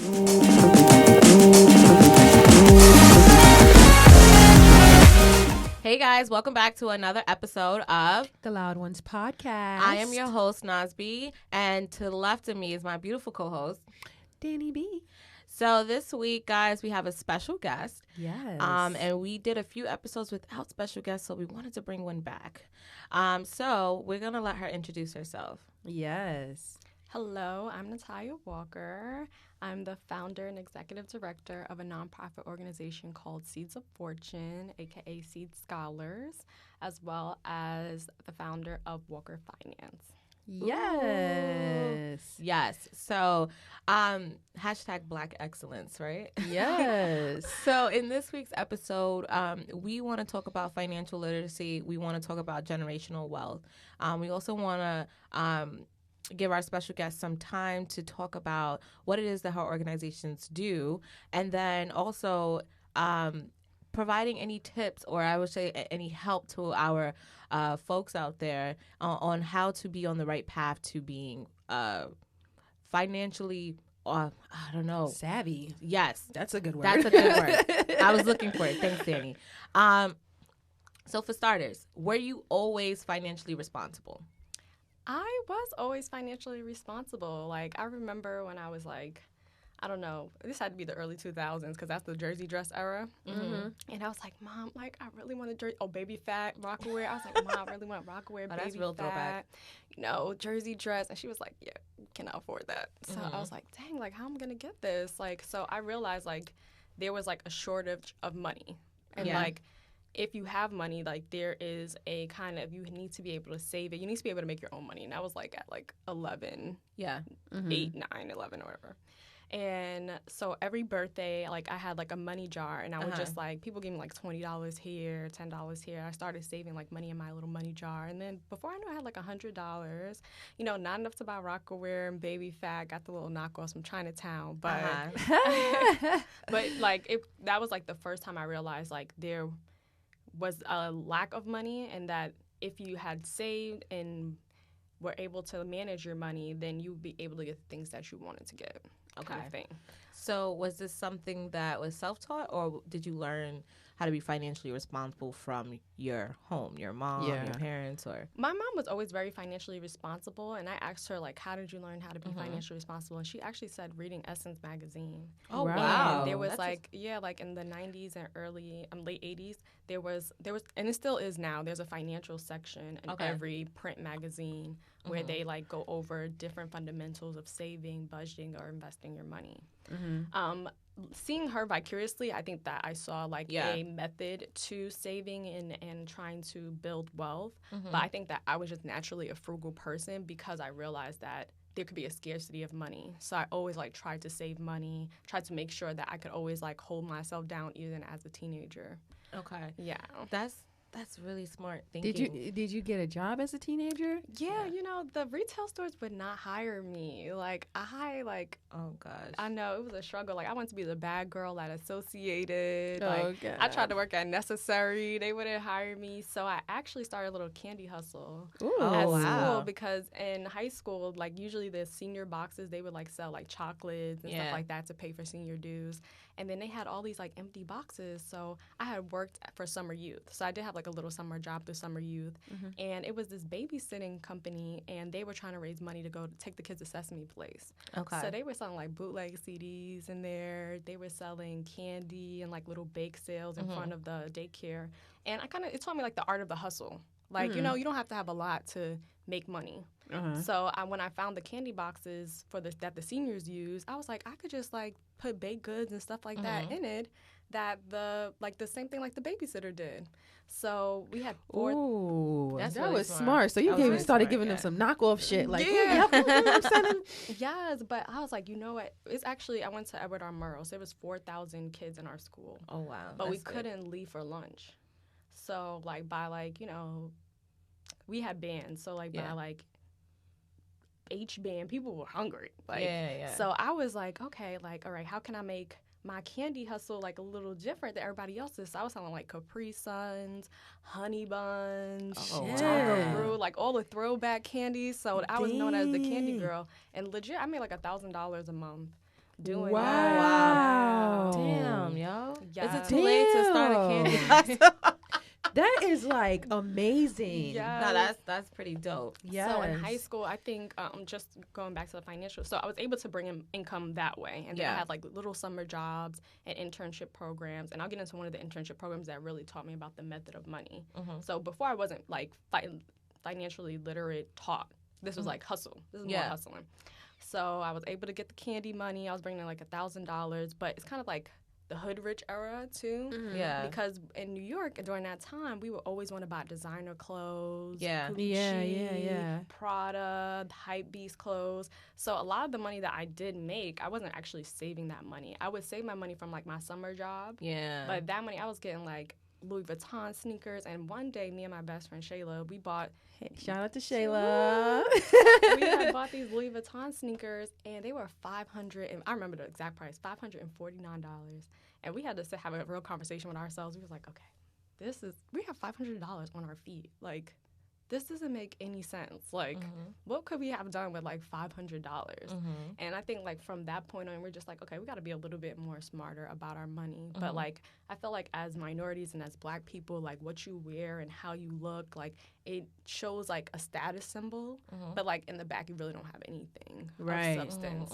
Hey guys, welcome back to another episode of The Loud Ones Podcast. I am your host, Nas B, and to the left of me is my beautiful co-host, Dany B. So this week, guys, we have a special guest. Yes. And we did a few episodes without special guests, so we wanted to bring one back. So we're going to let her introduce herself. Yes. Hello, I'm Nitiya Walker. I'm the founder and executive director of a nonprofit organization called Seeds of Fortune, aka Seed Scholars, as well as the founder of Walker Finance. Yes. Ooh. Yes. So, hashtag Black Excellence, right? Yes. So in this week's episode, we want to talk about financial literacy. We want to talk about generational wealth. We also want to give our special guest some time to talk about what it is that her organizations do, and then also providing any tips, or I would say any help to our folks out there on how to be on the right path to being financially, I don't know. Savvy. Yes. That's a good word. That's a good word. I was looking for it. Thanks, Dany. So for starters, were you always financially responsible? I was always financially responsible. Like, I remember when I was like, I don't know, this had to be the early 2000s because that's the jersey dress era. Mm-hmm. And I was like, Mom, like, I really want a jersey. Oh, baby fat, Rockaway. I was like, Mom, I really want Rockaway, baby that's real fat. throwback. You know, jersey dress. And she was like, yeah, we cannot afford that. So I was like, dang, like, how am I going to get this? Like, so I realized, like, there was, like, a shortage of money. And, like, if you have money, like, there is a kind of, you need to be able to save it. You need to be able to make your own money. And I was, like, at, like, 11, 8, 9, 11, or whatever. And so every birthday, like, I had, like, a money jar. And I would just, like, people gave me, like, $20 here, $10 here. I started saving, like, money in my little money jar. And then before I knew, I had, like, $100. You know, not enough to buy Rockaware and Baby Fat. Got the little knockoffs from Chinatown. But, but like, that was, like, the first time I realized, like, there was a lack of money, and that if you had saved and were able to manage your money, then you would be able to get the things that you wanted to get. Okay. Kind of thing. So was this something that was self-taught, or did you learn how to be financially responsible from your home, your mom, your parents, or? My mom was always very financially responsible, and I asked her, like, how did you learn how to be financially responsible? And she actually said reading Essence magazine. Oh, wow. And there was, like in the 90s and early, late 80s, there was, and it still is now, there's a financial section in every print magazine where they, like, go over different fundamentals of saving, budgeting, or investing your money. Seeing her vicariously, I think that I saw, like, a method to saving and trying to build wealth. But I think that I was just naturally a frugal person because I realized that there could be a scarcity of money. So I always, like, tried to save money, tried to make sure that I could always, like, hold myself down even as a teenager. Okay. Yeah. That's really smart thinking. Did you get a job as a teenager? Yeah, you know, the retail stores would not hire me. Like, oh gosh. I know, it was a struggle. Like, I wanted to be the bad girl at Associated. Oh, like, God. I tried to work at Necessary. They wouldn't hire me. So I actually started a little candy hustle at school, because in high school, like, usually the senior boxes, they would, like, sell, like, chocolates and stuff like that to pay for senior dues. And then they had all these, like, empty boxes. So I had worked for summer youth. So I did have, like, a little summer job through summer youth. And it was this babysitting company, and they were trying to raise money to go take the kids to Sesame Place. Okay. So they were selling, like, bootleg CDs in there. They were selling candy and, like, little bake sales in front of the daycare. And it taught me, like, the art of the hustle. Like, you know, you don't have to have a lot to make money. So when I found the candy boxes that the seniors use, I was like, I could just, like, put baked goods and stuff like that in it, that the same thing like the babysitter did. So we had four. Ooh, That's that really was smart. smart. So you started giving them some knockoff shit. Like, I'm selling. Yes, but I was like, you know what? It's actually, I went to Edward R. Murrow, so there was 4,000 kids in our school. Oh, wow. But we couldn't leave for lunch. So, like, by, like, you know, we had bands. So, like, by, like, H band, people were hungry. Like, so I was like, okay, like, all right, how can I make my candy hustle, like, a little different than everybody else's? So I was selling, like, Capri Suns, Honey Buns, Dunkaroo, like, all the throwback candies. So I was known as the candy girl. And legit, I made, like, $1,000 a month. doing Wow. Damn, yo. Yeah. Is it too late to start a candy? That is like amazing. Yeah. No, that's pretty dope. Yes. So in high school, I think just going back to the financial, so I was able to bring in income that way. And then I had like little summer jobs and internship programs. And I'll get into one of the internship programs that really taught me about the method of money. So before I wasn't like financially literate taught. This was like hustle. This is more hustling. So I was able to get the candy money. I was bringing in like $1,000, but it's kind of like the hood rich era too. Yeah. Because in New York during that time, we would always want to buy designer clothes. Yeah. Gucci, Prada, hype beast clothes. So a lot of the money that I did make, I wasn't actually saving that money. I would save my money from like my summer job. Yeah. But that money I was getting like Louis Vuitton sneakers, and one day me and my best friend Shayla, we bought shout out to Shayla. we had bought these Louis Vuitton sneakers, and they were $500, and I remember the exact price, $549. And we had to have a real conversation with ourselves. We was like, okay, we have $500 on our feet. Like, this doesn't make any sense. Like, what could we have done with like $500? And I think like from that point on, we're just like, okay, we got to be a little bit more smarter about our money. But like, I feel like as minorities and as Black people, like what you wear and how you look, like it shows like a status symbol. But like in the back, you really don't have anything of substance.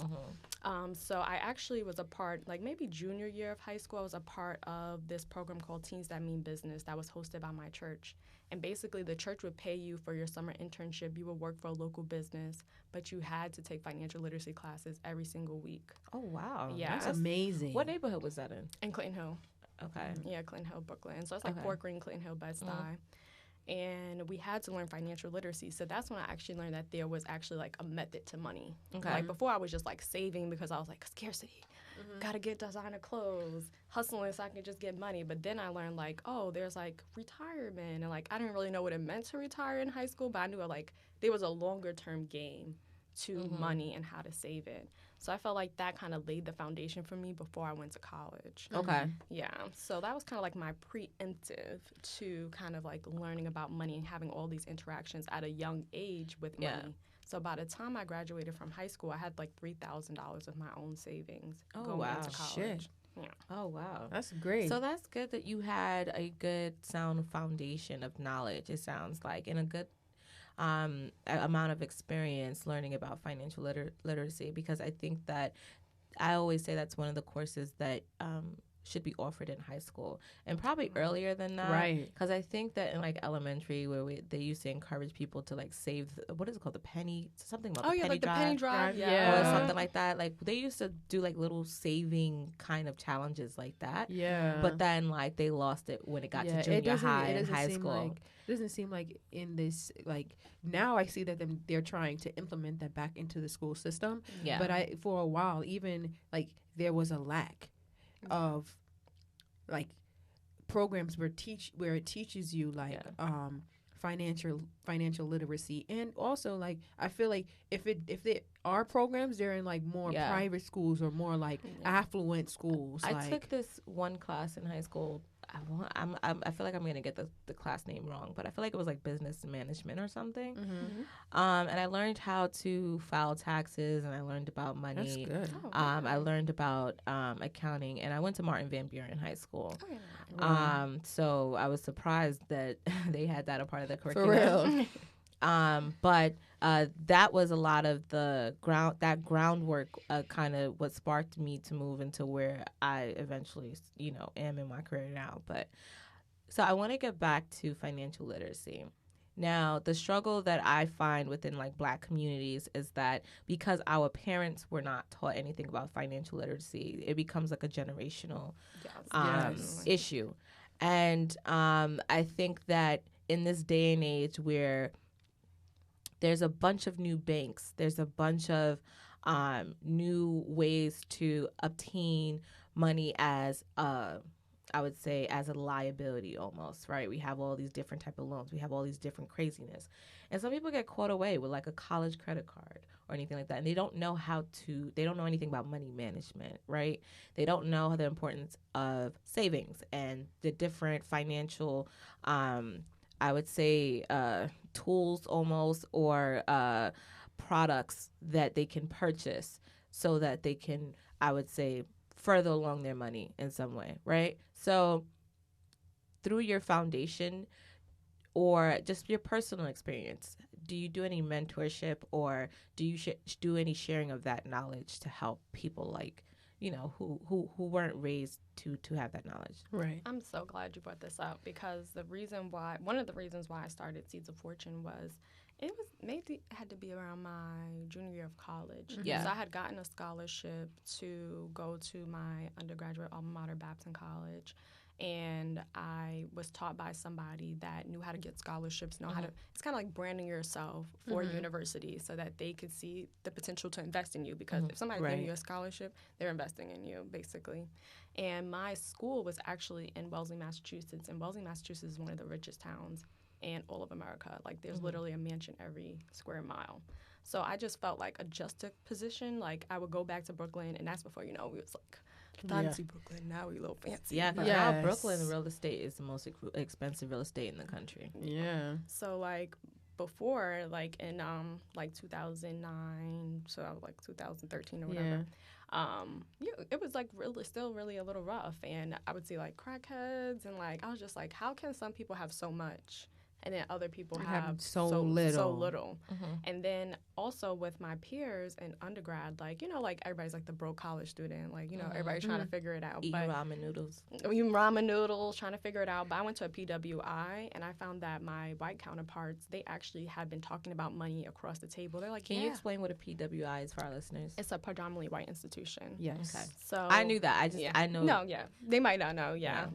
So I actually was a part, like maybe junior year of high school, I was a part of this program called Teens That Mean Business that was hosted by my church. And basically, the church would pay you for your summer internship. You would work for a local business, but you had to take financial literacy classes every single week. Oh, wow. Yeah. That's amazing. What neighborhood was that in? In Clinton Hill. Okay. Yeah, Clinton Hill, Brooklyn. So it's like Fort Greene, Clinton Hill, Bed-Stuy. And we had to learn financial literacy. So that's when I actually learned that there was actually like a method to money. Okay. Like before I was just like saving because I was like scarcity. Gotta get designer clothes, hustling so I can just get money. But then I learned like, oh, there's like retirement. And like I didn't really know what it meant to retire in high school, but I knew like there was a longer term game to money and how to save it. So I felt like that kind of laid the foundation for me before I went to college. Okay. Yeah. So that was kind of like my preemptive to kind of like learning about money and having all these interactions at a young age with money. So by the time I graduated from high school, I had like $3,000 of my own savings going into college. Shit. Yeah. Oh, wow. That's great. So that's good that you had a good sound foundation of knowledge, it sounds like, and a good amount of experience learning about financial literacy, because I think that I always say that's one of the courses that should be offered in high school and probably earlier than that. Right. Because I think that in like elementary where they used to encourage people to like save, what is it called? The penny, something about the penny like drive. the penny drive. Or something like that. Like they used to do like little saving kind of challenges like that. Yeah. But then like they lost it when it got to junior high and high school. It doesn't seem like in this, like now I see that they're trying to implement that back into the school system. Yeah. But for a while, even like there was a lack of like programs where it teaches you like financial literacy, and also like I feel like if there are programs, they're in like more private schools or more like affluent schools. I took this one class in high school. I feel like I'm gonna get the class name wrong, but I feel like it was like business management or something. And I learned how to file taxes, and I learned about money. That's good. I learned about accounting, and I went to Martin Van Buren High School. So I was surprised that they had that a part of the curriculum. For real. But that was a lot of the groundwork kind of what sparked me to move into where I eventually, am in my career now. But so I want to get back to financial literacy. Now, the struggle that I find within like Black communities is that because our parents were not taught anything about financial literacy, it becomes like a generational issue. And I think that in this day and age where there's a bunch of new banks, there's a bunch of new ways to obtain money as I would say as a liability almost, right? We have all these different type of loans. We have all these different craziness. And some people get caught away with like a college credit card or anything like that. And they don't know they don't know anything about money management, right? They don't know the importance of savings and the different financial, I would say, tools almost or products that they can purchase so that they can I would say, further along their money in some way, right? So through your foundation or just your personal experience, do you do any mentorship or do you do any sharing of that knowledge to help people like, you know, who weren't raised to have that knowledge? Right. I'm so glad you brought this up because one of the reasons why I started Seeds of Fortune was it had to be around my junior year of college. Yeah. So I had gotten a scholarship to go to my undergraduate alma mater, Babson College. And I was taught by somebody that knew how to get scholarships, how to, it's kind of like branding yourself for university so that they could see the potential to invest in you because if somebody's giving you a scholarship, they're investing in you, basically. And my school was actually in Wellesley, Massachusetts, and Wellesley, Massachusetts is one of the richest towns in all of America. Like, there's literally a mansion every square mile. So I just felt like a juxtaposition. Like, I would go back to Brooklyn, and that's before, we was like, fancy Brooklyn. Now we a little fancy. Yeah, because now Brooklyn real estate is the most expensive real estate in the country. Yeah. So like before, like in like 2009, so I was like 2013 or whatever. It was like still really a little rough, and I would see like crackheads, and like I was just like, how can some people have so much? And then other people have so little. And then also with my peers in undergrad, like, like everybody's like the broke college student. Like, everybody's trying to figure it out. Eating ramen noodles. Eating ramen noodles, trying to figure it out. But I went to a PWI, and I found that my white counterparts, they actually had been talking about money across the table. They're like, Can you explain what a PWI is for our listeners? It's a predominantly white institution. Yes. Okay. So I knew that. I know. No, they might not know. Yeah.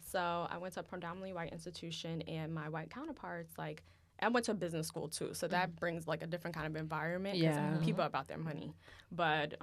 So I went to a predominantly white institution, and my white counterparts, like, I went to a business school too, so that brings like a different kind of environment because people are about their money. But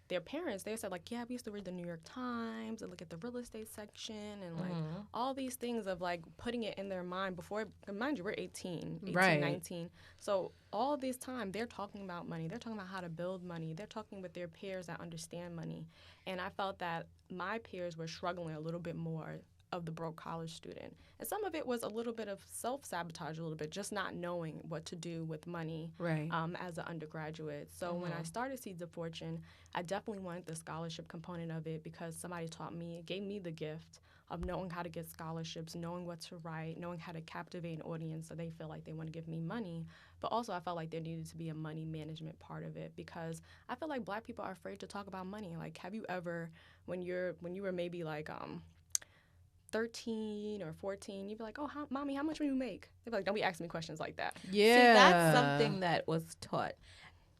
their parents, they said like, we used to read the New York Times and look at the real estate section and like all these things of like putting it in their mind before, mind you, we're 18, 19. So all this time they're talking about money. They're talking about how to build money. They're talking with their peers that understand money. And I felt that my peers were struggling a little bit more of the broke college student. And some of it was a little bit of self-sabotage, a little bit, just not knowing what to do with money as an undergraduate. So when I started Seeds of Fortune, I definitely wanted the scholarship component of it because somebody gave me the gift of knowing how to get scholarships, knowing what to write, knowing how to captivate an audience so they feel like they want to give me money. But also I felt like there needed to be a money management part of it because I feel like Black people are afraid to talk about money. Like, have you ever, when you were maybe like 13 or 14, you'd be like, Mommy, how much do you make? They'd be like, don't be asking me questions like that. Yeah. See, that's something that was taught.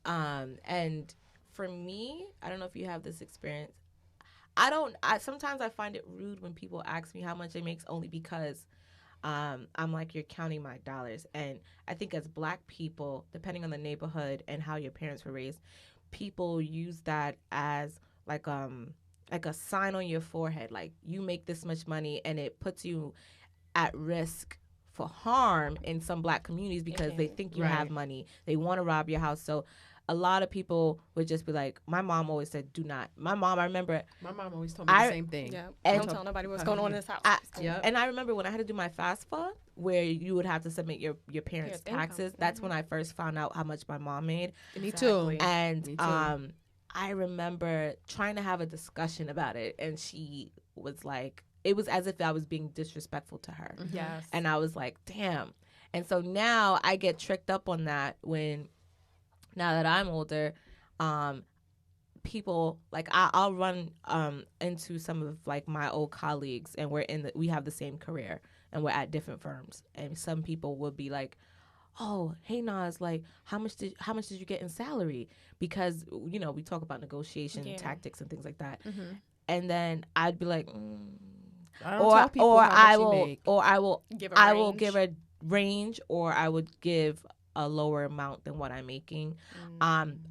And for me, I don't know if you have this experience. Sometimes I find it rude when people ask me how much they make only because I'm like, you're counting my dollars. And I think as Black people, depending on the neighborhood and how your parents were raised, people use that as like a sign on your forehead, like you make this much money, and it puts you at risk for harm in some Black communities because they think you have money. They want to rob your house. So a lot of people would just be like, my mom always said, do not. I remember. My mom always told me the same thing. Yeah. Don't tell nobody what's going on in this house. And I remember when I had to do my FAFSA, where you would have to submit your parents' taxes. That's when I first found out how much my mom made. Me too. And me too. I remember trying to have a discussion about it, and she was like, it was as if I was being disrespectful to her. Yes. And I was like, damn. And so now I get tricked up on that now that I'm older, people, like I'll run into some of like my old colleagues, and we have the same career, and we're at different firms. And some people will be like, oh, hey Nas, like how much did you get in salary? Because we talk about negotiation tactics and things like that. And then I'd be like, I don't tell people how much you make. Or I will give a range, or I would give a lower amount than what I'm making,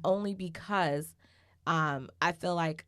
only because I feel like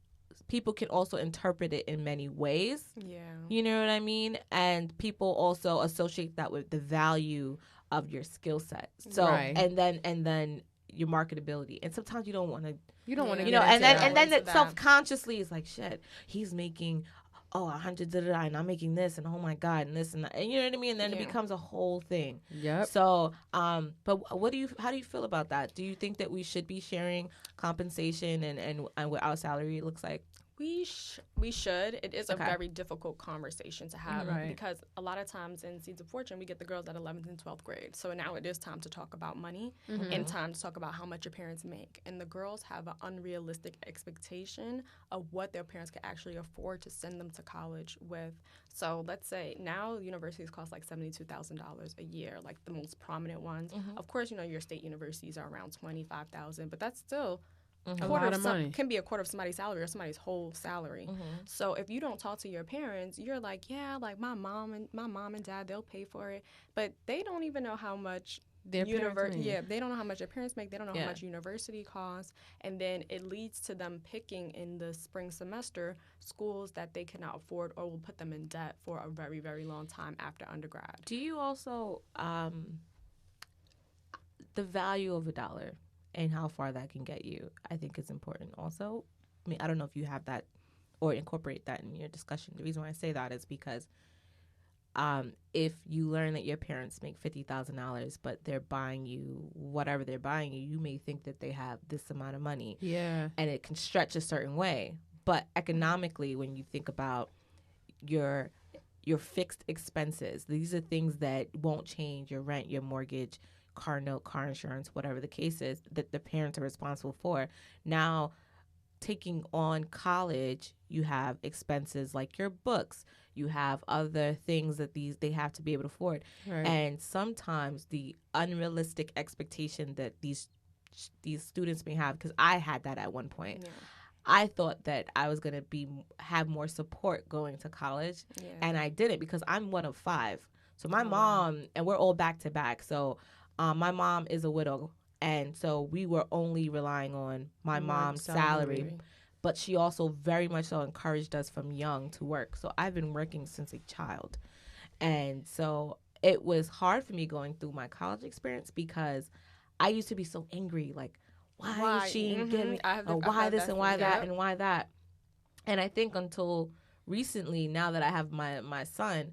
people can also interpret it in many ways. Yeah, you know what I mean? And people also associate that with the value of your skill set. So and then your marketability. And sometimes you don't want to. You don't want to. And then it self-consciously is like, shit, he's making oh, 100 and I'm making this, and oh my God, and this and that, and you know what I mean. And then it becomes a whole thing. Yep. So, but how do you feel about that? Do you think that we should be sharing compensation and what our salary looks like? We should. It is a very difficult conversation to have because a lot of times in Seeds of Fortune, we get the girls at 11th and 12th grade. So now it is time to talk about money and time to talk about how much your parents make. And the girls have an unrealistic expectation of what their parents can actually afford to send them to college with. So let's say now universities cost like $72,000 a year, like the most prominent ones. Of course, your state universities are around $25,000, but that's still a lot of money. Can be a quarter of somebody's salary or somebody's whole salary. So if you don't talk to your parents, you're like, yeah, like my mom and dad, they'll pay for it, but they don't even know how much their parents make. Yeah, they don't know how much their parents make. They don't know how much university costs, and then it leads to them picking in the spring semester schools that they cannot afford or will put them in debt for a very, very long time after undergrad. Do you also the value of $1 and how far that can get you, I think is important also. I mean, I don't know if you have that or incorporate that in your discussion. The reason why I say that is because if you learn that your parents make $50,000, but they're buying you whatever they're buying you, you may think that they have this amount of money. Yeah. And it can stretch a certain way. But economically, when you think about your fixed expenses, these are things that won't change: your rent, your mortgage, car note, car insurance, whatever the case is, that the parents are responsible for. Now, taking on college, you have expenses like your books. You have other things that they have to be able to afford. Right. And sometimes the unrealistic expectation that these students may have, because I had that at one point. Yeah. I thought that I was going to have more support going to college, and I didn't, because I'm one of 5. So my mom, and we're all back to back. So my mom is a widow, and so we were only relying on my mom's salary. But she also very much so encouraged us from young to work. So I've been working since a child. And so it was hard for me going through my college experience, because I used to be so angry, like, why is she getting, why this and why that and why that? And I think until recently, now that I have my son,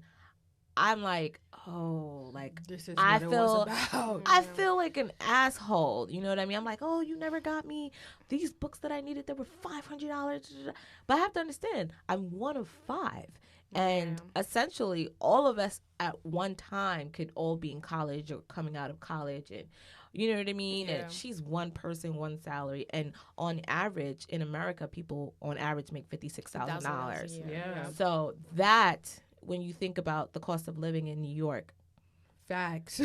I'm like, oh, like, this is what it was about. I feel like an asshole. You know what I mean? I'm like, oh, you never got me these books that I needed that were $500. But I have to understand, I'm one of 5. And essentially, all of us at one time could all be in college or coming out of college. And you know what I mean? And she's one person, one salary. And on average, in America, people on average make $56,000. Yeah. So that, when you think about the cost of living in New York. Facts.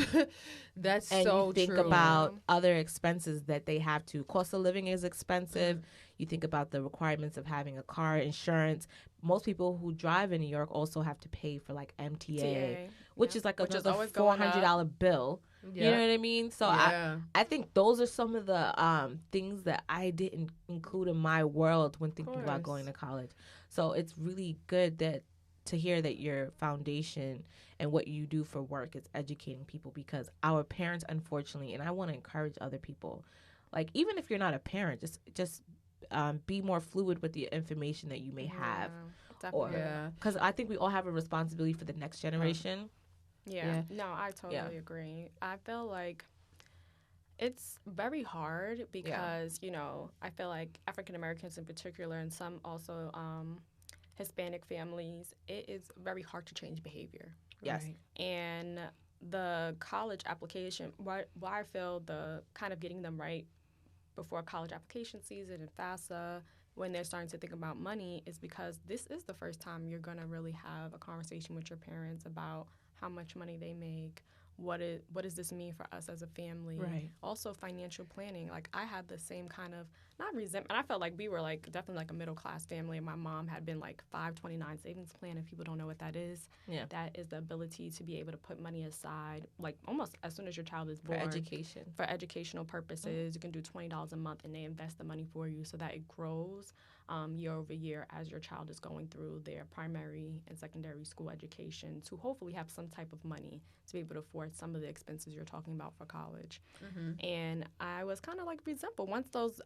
That's and so you think true. about other expenses that they have to. Cost of living is expensive. You think about the requirements of having a car, insurance. Most people who drive in New York also have to pay for like MTA, which is like another $400 bill. Yeah. You know what I mean? So I think those are some of the things that I didn't include in my world when thinking about going to college. So it's really good to hear that your foundation and what you do for work is educating people, because our parents, unfortunately, and I want to encourage other people, like, even if you're not a parent, just be more fluid with the information that you may have. Definitely. Because I think we all have a responsibility for the next generation. No, I totally agree. I feel like it's very hard because, I feel like African Americans in particular, and some also Hispanic families, it is very hard to change behavior. Yes. Right? And the college application, why I feel the kind of getting them right before college application season and FAFSA, when they're starting to think about money, is because this is the first time you're going to really have a conversation with your parents about how much money they make, what does this mean for us as a family? Right. Also financial planning. Like, I had the same kind of, not resentment, I felt like we were like definitely like a middle class family. My mom had been like 529 savings plan. If people don't know what that is, that is the ability to be able to put money aside, like almost as soon as your child is born. For education. For educational purposes. You can do $20 a month and they invest the money for you so that it grows year over year as your child is going through their primary and secondary school education, to hopefully have some type of money to be able to afford some of the expenses you're talking about for college. And I was kind of like resentful once those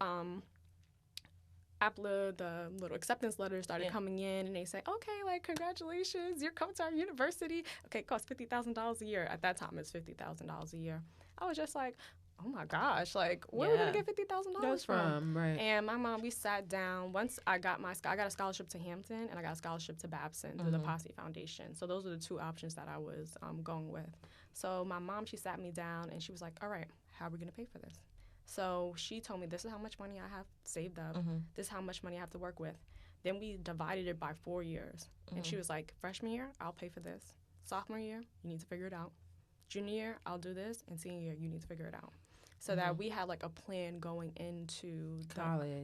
after the little acceptance letters started coming in, and they say, okay, like, congratulations, you're coming to our university. Okay, it costs $50,000 a year. At that time, it's $50,000 a year. I was just like, oh my gosh, like, where are we gonna get $50,000 from? Right. And my mom, we sat down. Once I got I got a scholarship to Hampton, and I got a scholarship to Babson through the Posse Foundation. So those are the two options that I was going with. So my mom, she sat me down, and she was like, all right, how are we gonna pay for this? So she told me, this is how much money I have saved up. This is how much money I have to work with. Then we divided it by 4 years. And she was like, freshman year, I'll pay for this. Sophomore year, you need to figure it out. Junior year, I'll do this. And senior year, you need to figure it out. So that we had like a plan going into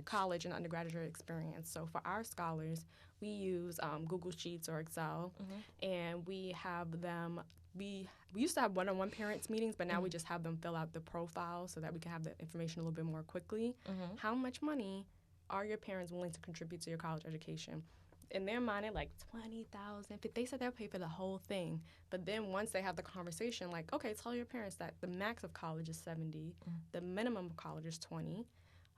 college and undergraduate experience. So for our scholars, we use Google Sheets or Excel. And we have them we used to have one-on-one parents meetings, but now we just have them fill out the profile so that we can have the information a little bit more quickly. How much money are your parents willing to contribute to your college education? In their mind, they're like $20,000. They said they'll pay for the whole thing. But then once they have the conversation, like, okay, tell your parents that the max of college is $70, the minimum of college is $20.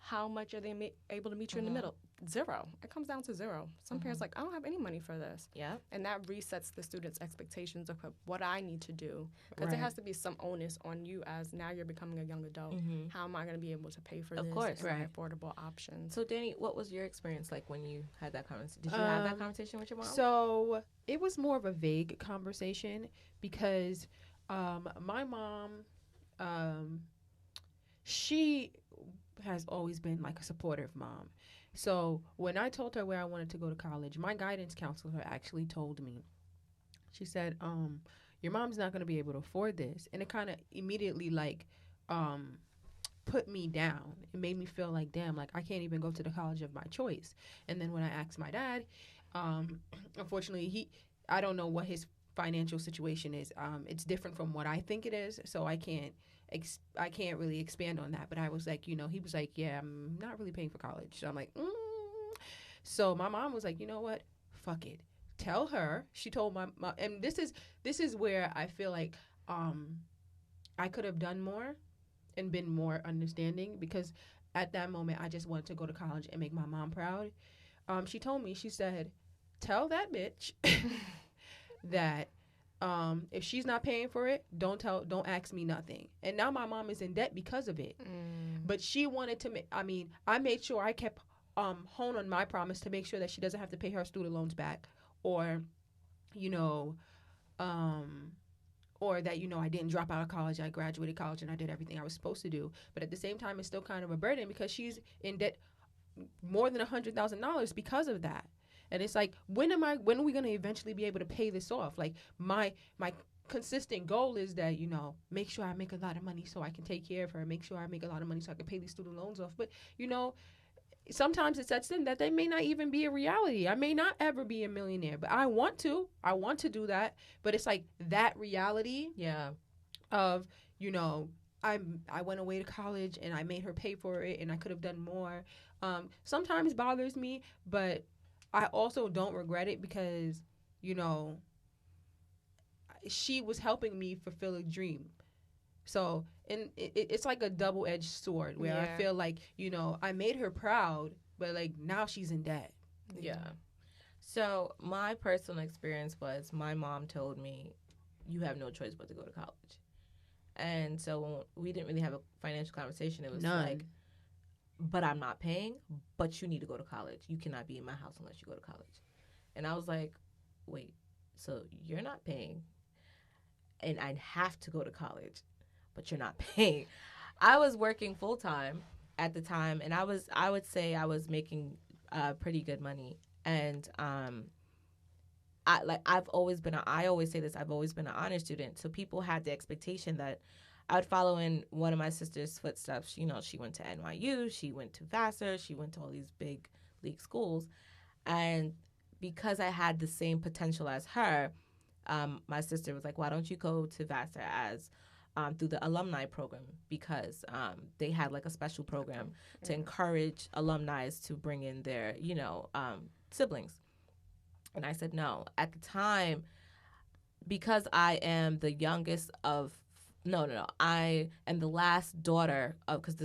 How much are they able to meet you in the middle? Zero. It comes down to zero. Some parents like, I don't have any money for this. Yeah. And that resets the student's expectations of what I need to do. Because there has to be some onus on you as now you're becoming a young adult. How am I going to be able to pay for this? Of course. And affordable options. So, Dany, what was your experience like when you had that conversation? Did you have that conversation with your mom? So, it was more of a vague conversation because my mom, she has always been like a supportive mom. So when I told her where I wanted to go to college, my guidance counselor actually told me, she said, your mom's not going to be able to afford this. And it kind of immediately like put me down. It made me feel like, damn, like I can't even go to the college of my choice. And then when I asked my dad, unfortunately, I don't know what his financial situation is. It's different from what I think it is. So I can't really expand on that. But I was like, he was like, yeah, I'm not really paying for college. So I'm like, So my mom was like, you know what? Fuck it. Tell her. She told my mom, and this is where I feel like I could have done more and been more understanding, because at that moment I just wanted to go to college and make my mom proud. She told me, she said, tell that bitch that if she's not paying for it, don't ask me nothing. And now my mom is in debt because of it. But she wanted to I made sure I kept hone on my promise to make sure that she doesn't have to pay her student loans back, or or that I didn't drop out of college. I graduated college and I did everything I was supposed to do. But at the same time, it's still kind of a burden because she's in debt more than $100,000 because of that. And it's like, when are we going to eventually be able to pay this off? Like, my consistent goal is that, make sure I make a lot of money so I can take care of her. Make sure I make a lot of money so I can pay these student loans off. But, sometimes it sets in that they may not even be a reality. I may not ever be a millionaire, but I want to do that. But it's like that reality of, I went away to college and I made her pay for it and I could have done more. Sometimes bothers me, but I also don't regret it because, she was helping me fulfill a dream. So, and it's like a double-edged sword where I feel like, I made her proud, but like now she's in debt. Yeah. So my personal experience was my mom told me, you have no choice but to go to college. And so we didn't really have a financial conversation. It was like, but I'm not paying, but you need to go to college. You cannot be in my house unless you go to college. And I was like, wait, so you're not paying and I have to go to college, but you're not paying. I was working full time at the time, and I would say I was making pretty good money. And I've always been I always say this, I've always been an honor student. So people had the expectation that I would follow in one of my sister's footsteps. She went to NYU, she went to Vassar, she went to all these big league schools. And because I had the same potential as her, my sister was like, why don't you go to Vassar as through the alumni program, because they had like a special program to encourage alumni to bring in their, siblings. And I said no. At the time, because I am the youngest of No. I am the last daughter of, because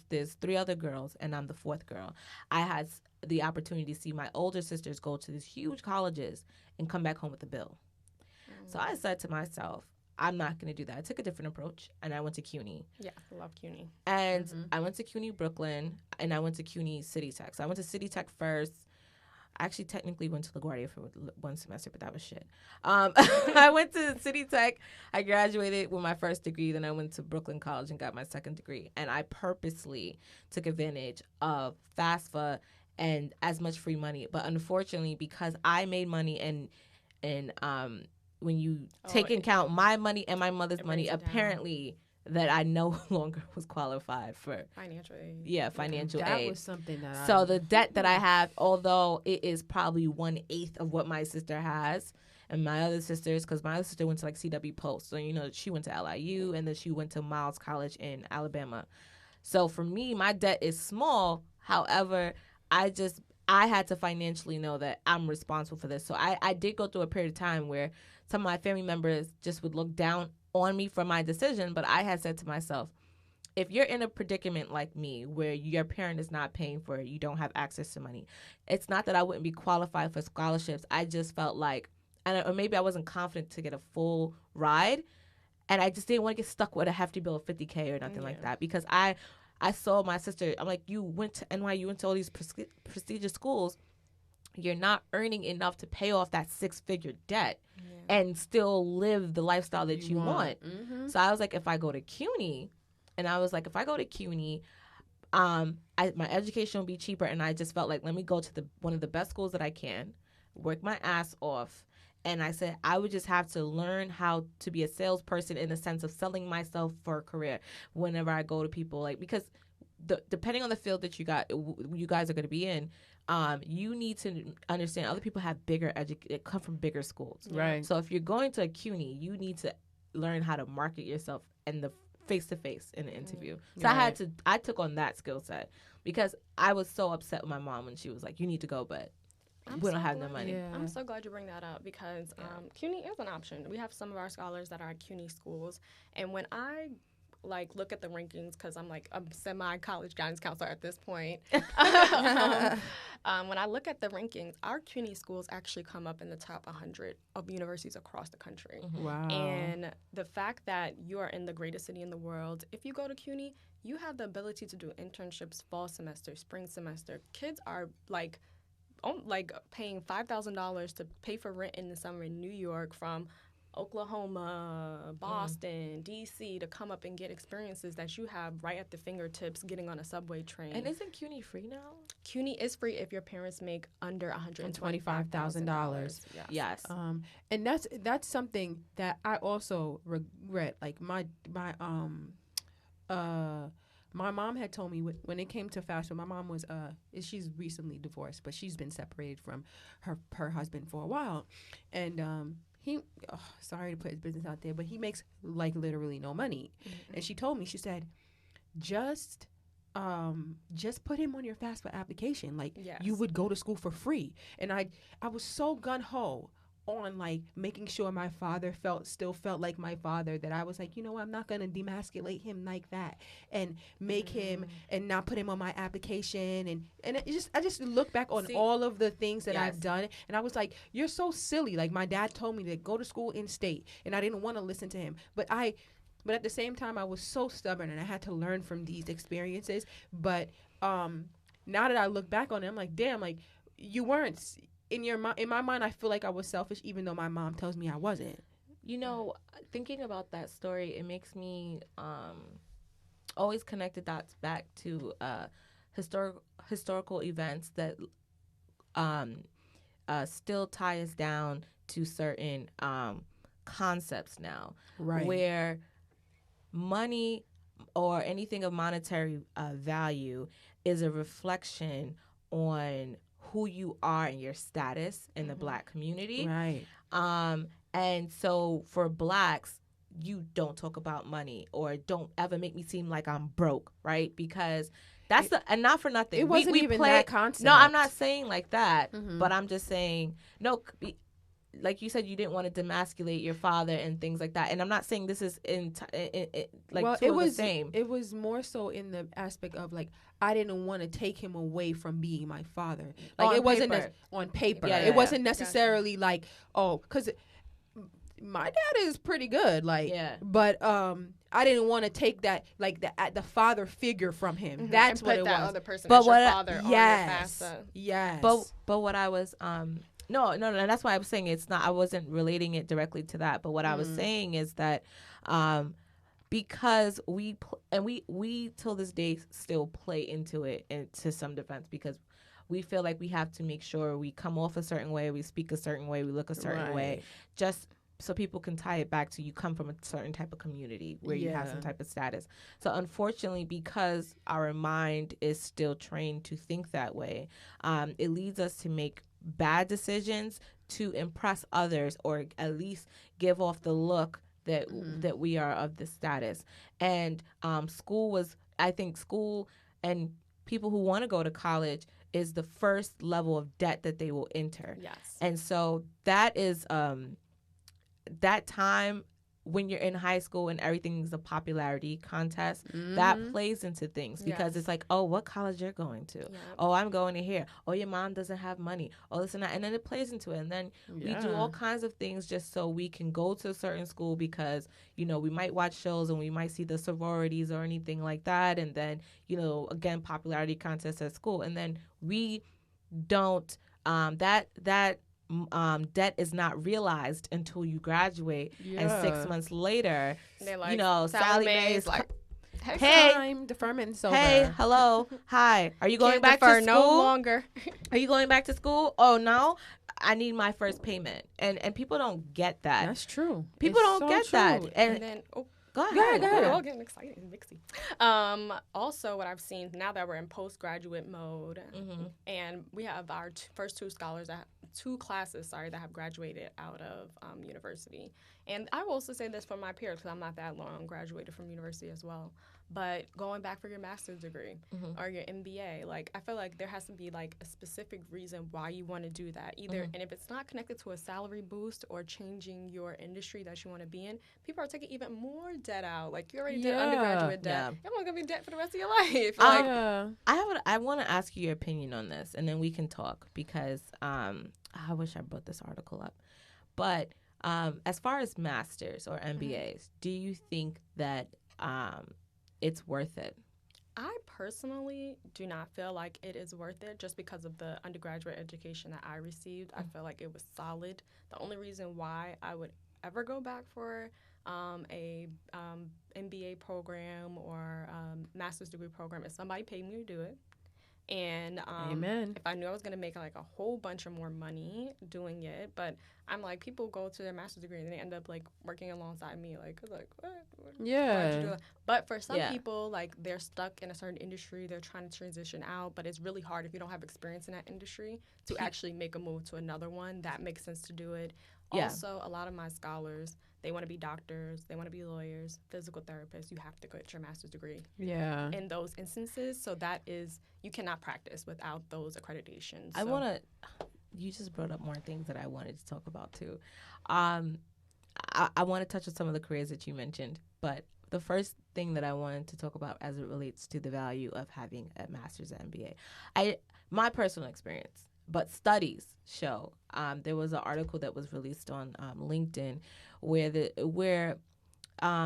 there's 3 other girls and I'm the 4th girl. I had the opportunity to see my older sisters go to these huge colleges and come back home with a bill. So I said to myself, I'm not going to do that. I took a different approach, and I went to CUNY. Yeah, I love CUNY. And I went to CUNY Brooklyn, and I went to CUNY City Tech. So I went to City Tech first. I actually technically went to LaGuardia for 1 semester, but that was shit. I went to City Tech. I graduated with my first degree. Then I went to Brooklyn College and got my second degree. And I purposely took advantage of FAFSA and as much free money. But unfortunately, because I made money and when you take into account my money and my mother's money, apparently that I no longer was qualified for financial aid. Yeah, financial aid. That was something that So the debt that I have, although it is probably 1/8 of what my sister has, and my other sisters, because my other sister went to like CW Post, so she went to LIU, and then she went to Miles College in Alabama. So for me, my debt is small. However, I had to financially know that I'm responsible for this. So I did go through a period of time where some of my family members just would look down on me for my decision. But I had said to myself, if you're in a predicament like me where your parent is not paying for it, you don't have access to money, it's not that I wouldn't be qualified for scholarships. I just felt like, or maybe I wasn't confident to get a full ride. And I just didn't want to get stuck with a hefty bill of $50K or nothing like that, because I saw my sister, I'm like, you went to NYU, you went to all these prestigious schools. You're not earning enough to pay off that 6-figure debt and still live the lifestyle that you want. Mm-hmm. So I was like, if I go to CUNY, my education will be cheaper. And I just felt like, let me go to one of the best schools that I can, work my ass off. And I said, I would just have to learn how to be a salesperson in the sense of selling myself for a career whenever I go to people, like, because depending on the field that you guys are going to be in, you need to understand other people have come from bigger schools. Right. So if you're going to a CUNY, you need to learn how to market yourself in the face-to-face in the interview. So I took on that skill set because I was so upset with my mom when she was like, you need to go, but we don't have no money. Yeah. I'm so glad you bring that up because CUNY is an option. We have some of our scholars that are at CUNY schools, and when I look at the rankings, because I'm like a semi-college guidance counselor at this point. When I look at the rankings, our CUNY schools actually come up in the top 100 of universities across the country. Mm-hmm. Wow. And the fact that you are in the greatest city in the world, if you go to CUNY, you have the ability to do internships fall semester, spring semester. Kids are paying $5,000 to pay for rent in the summer in New York from Oklahoma, Boston, D.C. to come up and get experiences that you have right at the fingertips getting on a subway train. And isn't CUNY free now? CUNY is free if your parents make under $125,000. Yes. And that's something that I also regret. Like my mom had told me when it came to FAFSA, my mom was she's recently divorced, but she's been separated from her husband for a while, and sorry to put his business out there, but he makes literally no money. Mm-hmm. And she told me, she said, just put him on your FAFSA application. You would go to school for free. And I was so gun-ho on making sure my father still felt like my father, that I was like, I'm not going to demasculate him like that and make him and not put him on my application. And I just look back on all of the things that I've done, and I was like, you're so silly. My dad told me to go to school in state, and I didn't want to listen to him. But at the same time, I was so stubborn, and I had to learn from these experiences. But now that I look back on it, I'm like, damn, you weren't. In my mind, I feel like I was selfish, even though my mom tells me I wasn't. Thinking about that story, it makes me always connect the dots back to historical events that still tie us down to certain concepts now, right? Where money or anything of monetary value is a reflection on who you are and your status in the Black community. Right. And so for Blacks, you don't talk about money or don't ever make me seem like I'm broke, right? Because and not for nothing. It wasn't even that concept. No, I'm not saying like that, but I'm just saying, no, like you said, you didn't want to demasculate your father and things like that. And I'm not saying this is like well, two it of was the same. It was more so in the aspect of like I didn't want to take him away from being my father. Like On it wasn't paper. on paper. Yeah, it yeah. wasn't necessarily like because my dad is pretty good. Like, Yeah. but I didn't want to take that like the father figure from him. Mm-hmm. That's and what put it that was. other person But as your what- father on your Yes. FAFSA. Yes. But what I was no, that's why I was saying it's not. I wasn't relating it directly to that. But what I was saying is that because we till this day still play into it and to some defense because we feel like we have to make sure we come off a certain way, we speak a certain way, we look a certain way, just so people can tie it back to you come from a certain type of community where you have some type of status. So unfortunately, because our mind is still trained to think that way, it leads us to make bad decisions to impress others or at least give off the look that that we are of this status. And I think school and people who want to go to college is the first level of debt that they will enter. Yes. And so that is that time when you're in high school and everything's a popularity contest, that plays into things because it's like, oh, what college you're going to? Yeah. Oh, I'm going to here. Oh, your mom doesn't have money. Oh, this and that. And then it plays into it. And then we do all kinds of things just so we can go to a certain school because, you know, we might watch shows and we might see the sororities or anything like that. And then, you know, again, popularity contests at school. And then we don't, debt is not realized until you graduate, and 6 months later, They're like, you know, Sally Mae's like, hey, time deferment is over. hey, hello, hi, are you going can't back defer to school? no longer. Are you going back to school? Oh no, I need my first payment, and people don't get that. That's true. People It's don't so get true. that, And and then, go ahead. we're all getting excited and mixy. Also, what I've seen now that we're in postgraduate mode, and we have our first two classes that have graduated out of university. And I will also say this for my peers because I'm not that long graduated from university as well. But going back for your master's degree or your MBA, like I feel like there has to be like a specific reason why you want to do that. Either and if it's not connected to a salary boost or changing your industry that you want to be in, people are taking even more debt out. Like you already did undergraduate debt. You're not gonna be debt for the rest of your life. Like, I want to ask you your opinion on this, and then we can talk because I wish I brought this article up. But as far as masters or MBAs, do you think that it's worth it? I personally do not feel like it is worth it just because of the undergraduate education that I received. I feel like it was solid. The only reason why I would ever go back for a MBA program or master's degree program is somebody paid me to do it. And if I knew I was going to make like a whole bunch of more money doing it, but I'm like, people go to their master's degree and they end up like working alongside me. Like what? Why'd you do that? But for some people, like they're stuck in a certain industry, they're trying to transition out, but it's really hard if you don't have experience in that industry to actually make a move to another one. That makes sense to do it. Yeah. Also, a lot of my scholars, they want to be doctors, they want to be lawyers, physical therapists. You have to get your master's degree. Yeah. In those instances, so that is, you cannot practice without those accreditations. You just brought up more things that I wanted to talk about too. I want to touch on some of the careers that you mentioned, but the first thing that I wanted to talk about as it relates to the value of having a master's and MBA, my personal experience, but studies show. There was an article that was released on LinkedIn where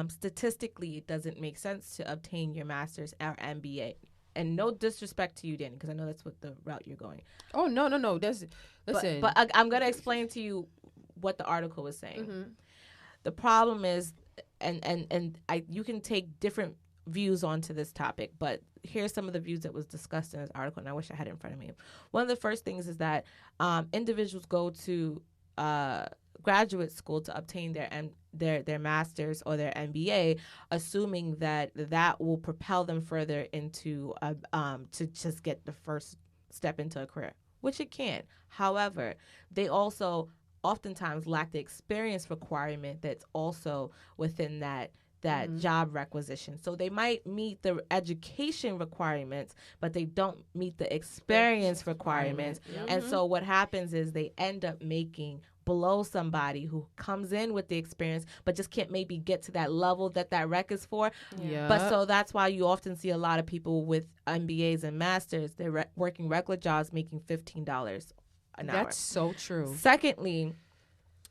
statistically it doesn't make sense to obtain your master's or MBA. And no disrespect to you, Dany, because I know that's what the route you're going. Oh, no. Listen. But I'm going to explain to you what the article was saying. The problem is, you can take different views onto this topic, but here's some of the views that was discussed in this article, and I wish I had it in front of me. One of the first things is that individuals go to graduate school to obtain their master's or their MBA, assuming that will propel them further into to just get the first step into a career, which it can. However, they also oftentimes lack the experience requirement that's also within that job requisition. So they might meet the education requirements, but they don't meet the experience requirements. And so what happens is they end up making below somebody who comes in with the experience but just can't maybe get to that level that rec is for. Yeah. But so that's why you often see a lot of people with MBAs and masters, they're working regular jobs making $15 an hour. That's so true. Secondly,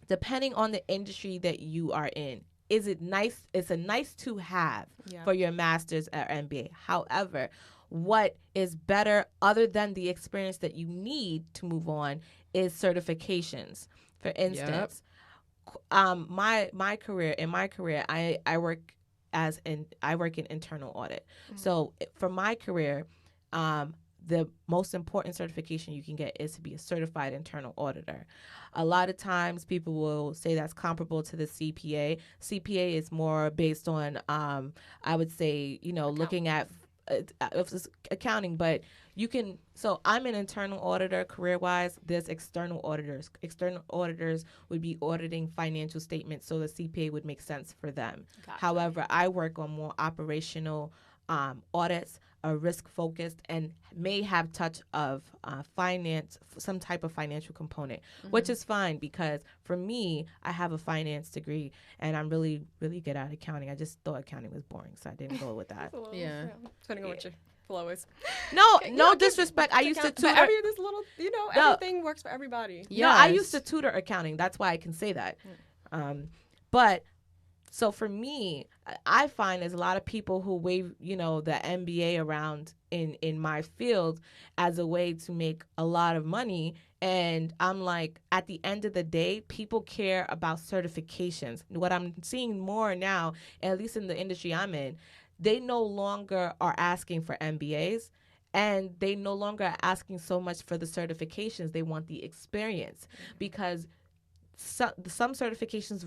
depending on the industry that you are in, is it nice? It's a nice to have for your master's or MBA. However, what is better other than the experience that you need to move on is certifications. For instance, my career, I work in internal audit. So for my career, the most important certification you can get is to be a certified internal auditor. A lot of times people will say that's comparable to the CPA. CPA is more based on, I would say, looking at accounting, but you can, so I'm an internal auditor career-wise. There's external auditors. External auditors would be auditing financial statements, so the CPA would make sense for them. Gotcha. However, I work on more operational audits, are risk-focused, and may have touch of finance, some type of financial component, which is fine because for me, I have a finance degree and I'm really, really good at accounting. I just thought accounting was boring, so I didn't go with that. Yeah. Depending on what your flow is. No disrespect. I used to tutor. Everything works for everybody. Yeah, I used to tutor accounting. That's why I can say that. But so for me, I find there's a lot of people who wave, the MBA around in my field as a way to make a lot of money. And I'm like, at the end of the day, people care about certifications. What I'm seeing more now, at least in the industry I'm in, they no longer are asking for MBAs. And they no longer are asking so much for the certifications. They want the experience because some certifications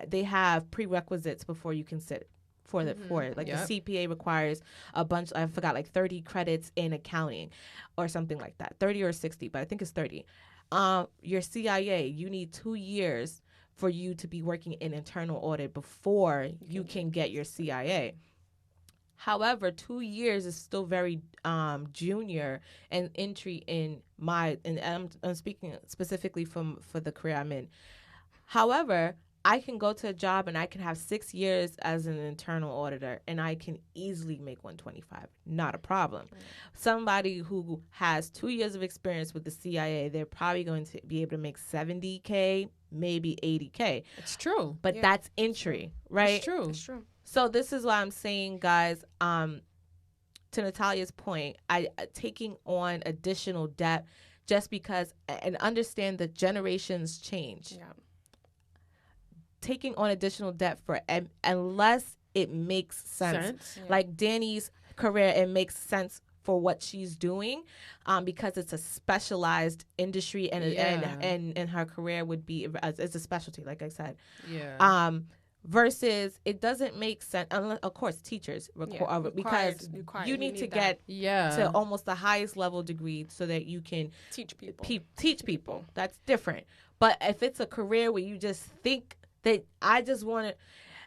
they have prerequisites before you can sit for it. Like the CPA requires a bunch, I forgot, like 30 credits in accounting or something like that, 30 or 60, but I think it's 30. Your CIA, you need 2 years for you to be working in internal audit before you can get your CIA. However, 2 years is still very junior and entry in and I'm speaking specifically for the career I'm in. However, I can go to a job and I can have 6 years as an internal auditor and I can easily make 125. Not a problem. Somebody who has 2 years of experience with the CIA, they're probably going to be able to make $70K, maybe $80K. It's true. But that's entry, right? It's true. It's true. So this is why I'm saying, guys, to Natalia's point, I taking on additional debt just because, and understand that generations change. Yeah. Taking on additional debt unless it makes sense. Yeah. Like Dany's career, it makes sense for what she's doing, because it's a specialized industry and her career would be it's a specialty, like I said. Yeah. Versus it doesn't make sense unless, of course, teachers because you need to get to almost the highest level degree so that you can teach people. Teach people. That's different. But if it's a career where you just think that I just want to,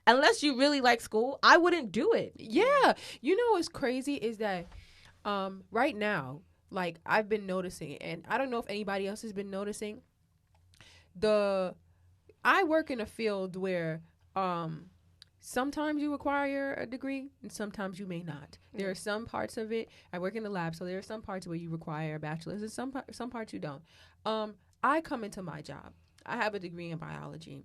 unless you really like school, I wouldn't do it. Yeah. You know what's crazy is that right now, like I've been noticing, and I don't know if anybody else has been noticing, I work in a field where sometimes you require a degree and sometimes you may not. There are some parts of it. I work in the lab, so there are some parts where you require a bachelor's and some parts you don't. I come into my job. I have a degree in biology.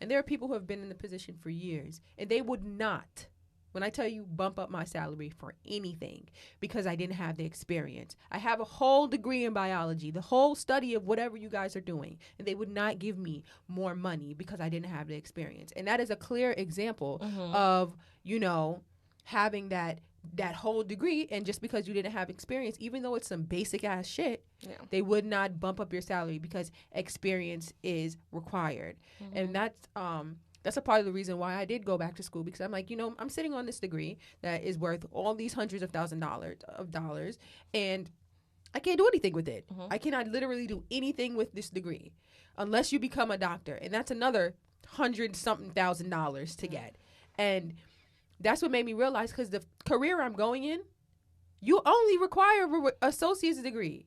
And there are people who have been in the position for years, and they would not, when I tell you, bump up my salary for anything because I didn't have the experience. I have a whole degree in biology, the whole study of whatever you guys are doing, and they would not give me more money because I didn't have the experience. And that is a clear example of, having that whole degree, and just because you didn't have experience, even though it's some basic ass shit, they would not bump up your salary because experience is required. And that's a part of the reason why I did go back to school, because I'm like, I'm sitting on this degree that is worth all these hundreds of dollars, and I can't do anything with it. I cannot literally do anything with this degree unless you become a doctor, and that's another $100,000 to get. And that's what made me realize, because the career I'm going in, you only require an associate's degree.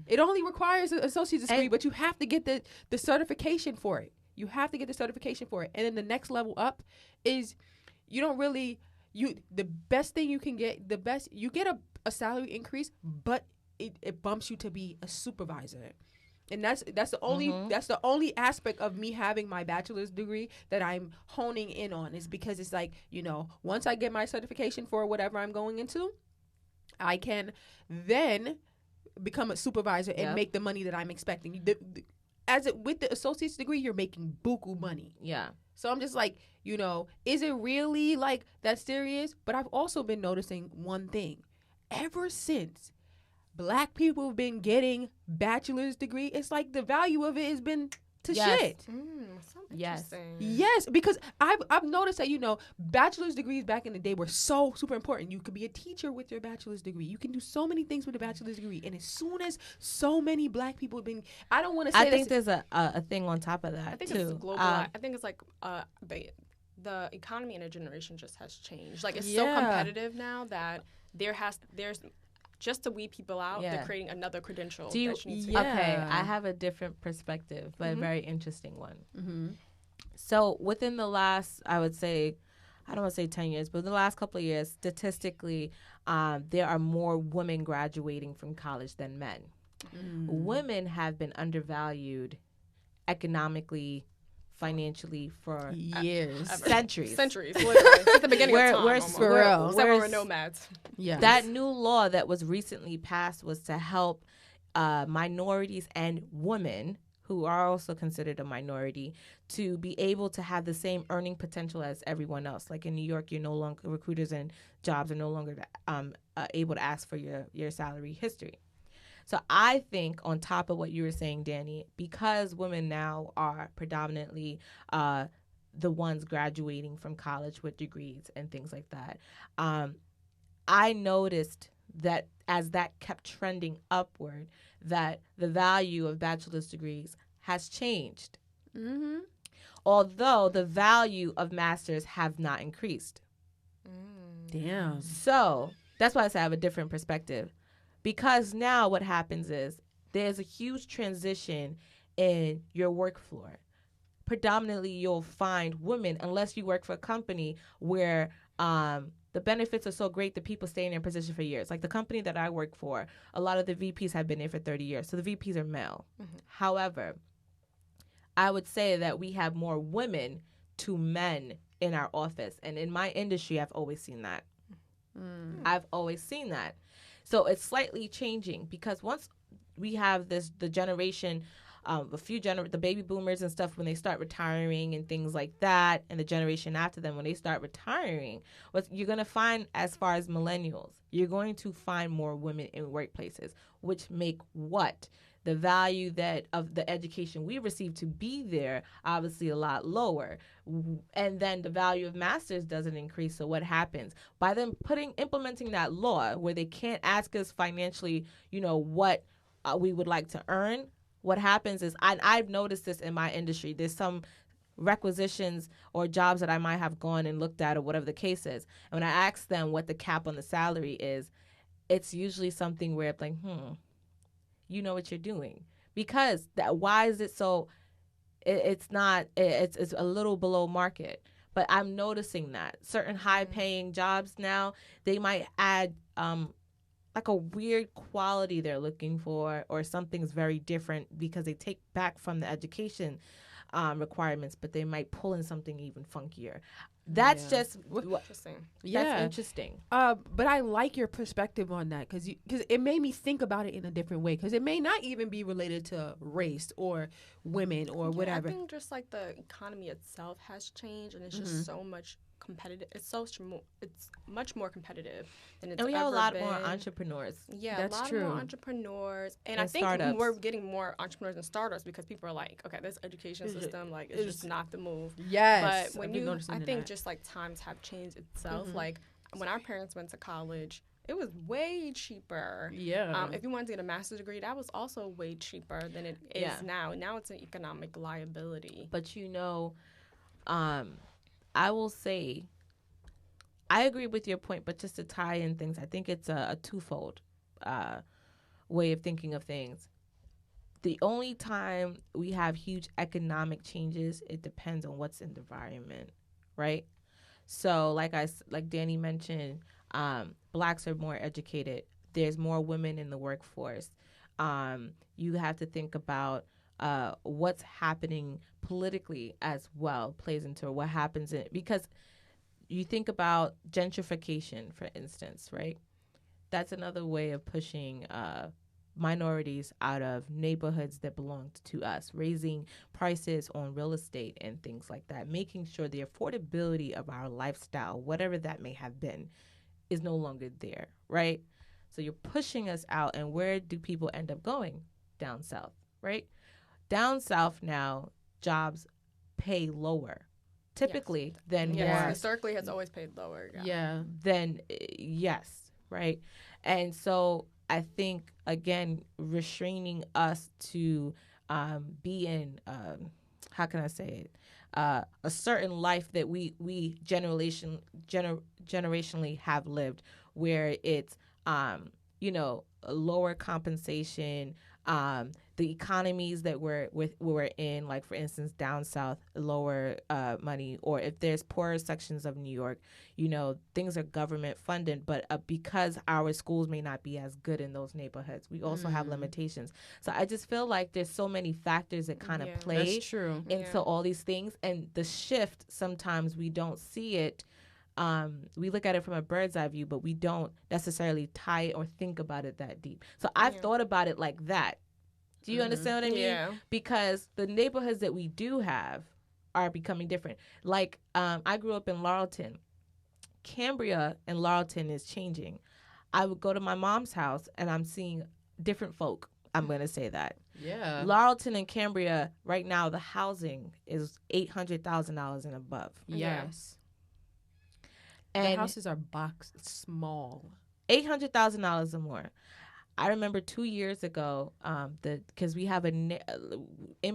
It only requires an associate's degree, but you have to get the certification for it. You have to get the certification for it. And then the next level up is you don't really, the best thing you can get, you get a salary increase, but it bumps you to be a supervisor. And that's the only aspect of me having my bachelor's degree that I'm honing in on, is because it's like, once I get my certification for whatever I'm going into, I can then become a supervisor and make the money that I'm expecting. With the associate's degree, you're making buku money. Yeah. So I'm just like, is it really like that serious? But I've also been noticing one thing. Ever since Black people have been getting bachelor's degree, it's like the value of it has been to shit. Yes, because I've noticed that bachelor's degrees back in the day were so super important. You could be a teacher with your bachelor's degree. You can do so many things with a bachelor's degree. And as soon as so many Black people have been, I don't want to say. I think there's a thing on top of that. I think too. it's global. I think it's like the economy in a generation just has changed. Like it's so competitive now that there's. Just to weed people out, they're creating another credential. Okay, I have a different perspective, but a very interesting one. Mm-hmm. So within the last, I would say, I don't want to say 10 years, but the last couple of years, statistically, there are more women graduating from college than men. Women have been undervalued economically, financially for years, centuries, literally since the beginning of time. We're nomads. Yeah, that new law that was recently passed was to help minorities and women who are also considered a minority to be able to have the same earning potential as everyone else. Like in New York, you're no longer recruiters and jobs are no longer able to ask for your salary history. So I think on top of what you were saying, Dany, because women now are predominantly the ones graduating from college with degrees and things like that, I noticed that as that kept trending upward, that the value of bachelor's degrees has changed. Mm-hmm. Although the value of masters have not increased. Damn. So that's why I say I have a different perspective. Because now what happens is there's a huge transition in your work floor. Predominantly, you'll find women, unless you work for a company where the benefits are so great that people stay in their position for years. Like the company that I work for, a lot of the VPs have been there for 30 years. So the VPs are male. Mm-hmm. However, I would say that we have more women to men in our office. And in my industry, I've always seen that. I've always seen that. So it's slightly changing because once we have the generation, the baby boomers and stuff, when they start retiring and things like that, and the generation after them, when they start retiring, what you're going to find as far as millennials, you're going to find more women in workplaces, which make the value of the education we receive to be there obviously a lot lower. And then the value of masters doesn't increase. So what happens? By them implementing that law where they can't ask us financially, what we would like to earn, what happens is, I've noticed this in my industry, there's some requisitions or jobs that I might have gone and looked at or whatever the case is. And when I ask them what the cap on the salary is, it's usually something where it's like, you know what you're doing. Because why is it so, it's a little below market. But I'm noticing that certain high-paying jobs now, they might add like a weird quality they're looking for, or something's very different because they take back from the education requirements, but they might pull in something even funkier. That's just interesting. That's interesting. But I like your perspective on that because it made me think about it in a different way, because it may not even be related to race or women or whatever. I think just like the economy itself has changed, and it's just so much competitive. It's much more competitive than it's ever been. And we have a lot more entrepreneurs. Yeah, that's a lot true. more entrepreneurs, and I think startups. we're getting more entrepreneurs and startups because people are like, okay, this education system, like, it's just not the move. Yes, but I think just like times have changed itself. Like when our parents went to college, it was way cheaper. Yeah. If you wanted to get a master's degree, that was also way cheaper than it is now. Now it's an economic liability. But I will say, I agree with your point, but just to tie in things, I think it's a twofold way of thinking of things. The only time we have huge economic changes, it depends on what's in the environment, right? So, like Dany mentioned, blacks are more educated. There's more women in the workforce. You have to think about what's happening politically as well plays into what happens in, because you think about gentrification, for instance, right? That's another way of pushing minorities out of neighborhoods that belonged to us, raising prices on real estate and things like that, making sure the affordability of our lifestyle, whatever that may have been, is no longer there, right? So you're pushing us out, and where do people end up going? Down south, right? Down south now, jobs pay lower, typically, than more. Historically has always paid lower. Yes, right? And so I think, again, restraining us to be in, how can I say it, a certain life that we generationally have lived, where it's, a lower compensation, the economies that we're in, like, for instance, down south, lower money, or if there's poorer sections of New York, things are government funded, but because our schools may not be as good in those neighborhoods, we also have limitations. So I just feel like there's so many factors that kind of play That's true. into all these things, and the shift, sometimes we don't see it. We look at it from a bird's eye view, but we don't necessarily tie it or think about it that deep. So I've thought about it like that. Do you understand what I mean? Yeah. Because the neighborhoods that we do have are becoming different. Like, I grew up in Laurelton. Cambria and Laurelton is changing. I would go to my mom's house and I'm seeing different folk. I'm going to say that. Yeah. Laurelton and Cambria, right now, the housing is $800,000 and above. Yes. And the houses are boxed small. $800,000 or more. I remember 2 years ago, because we have in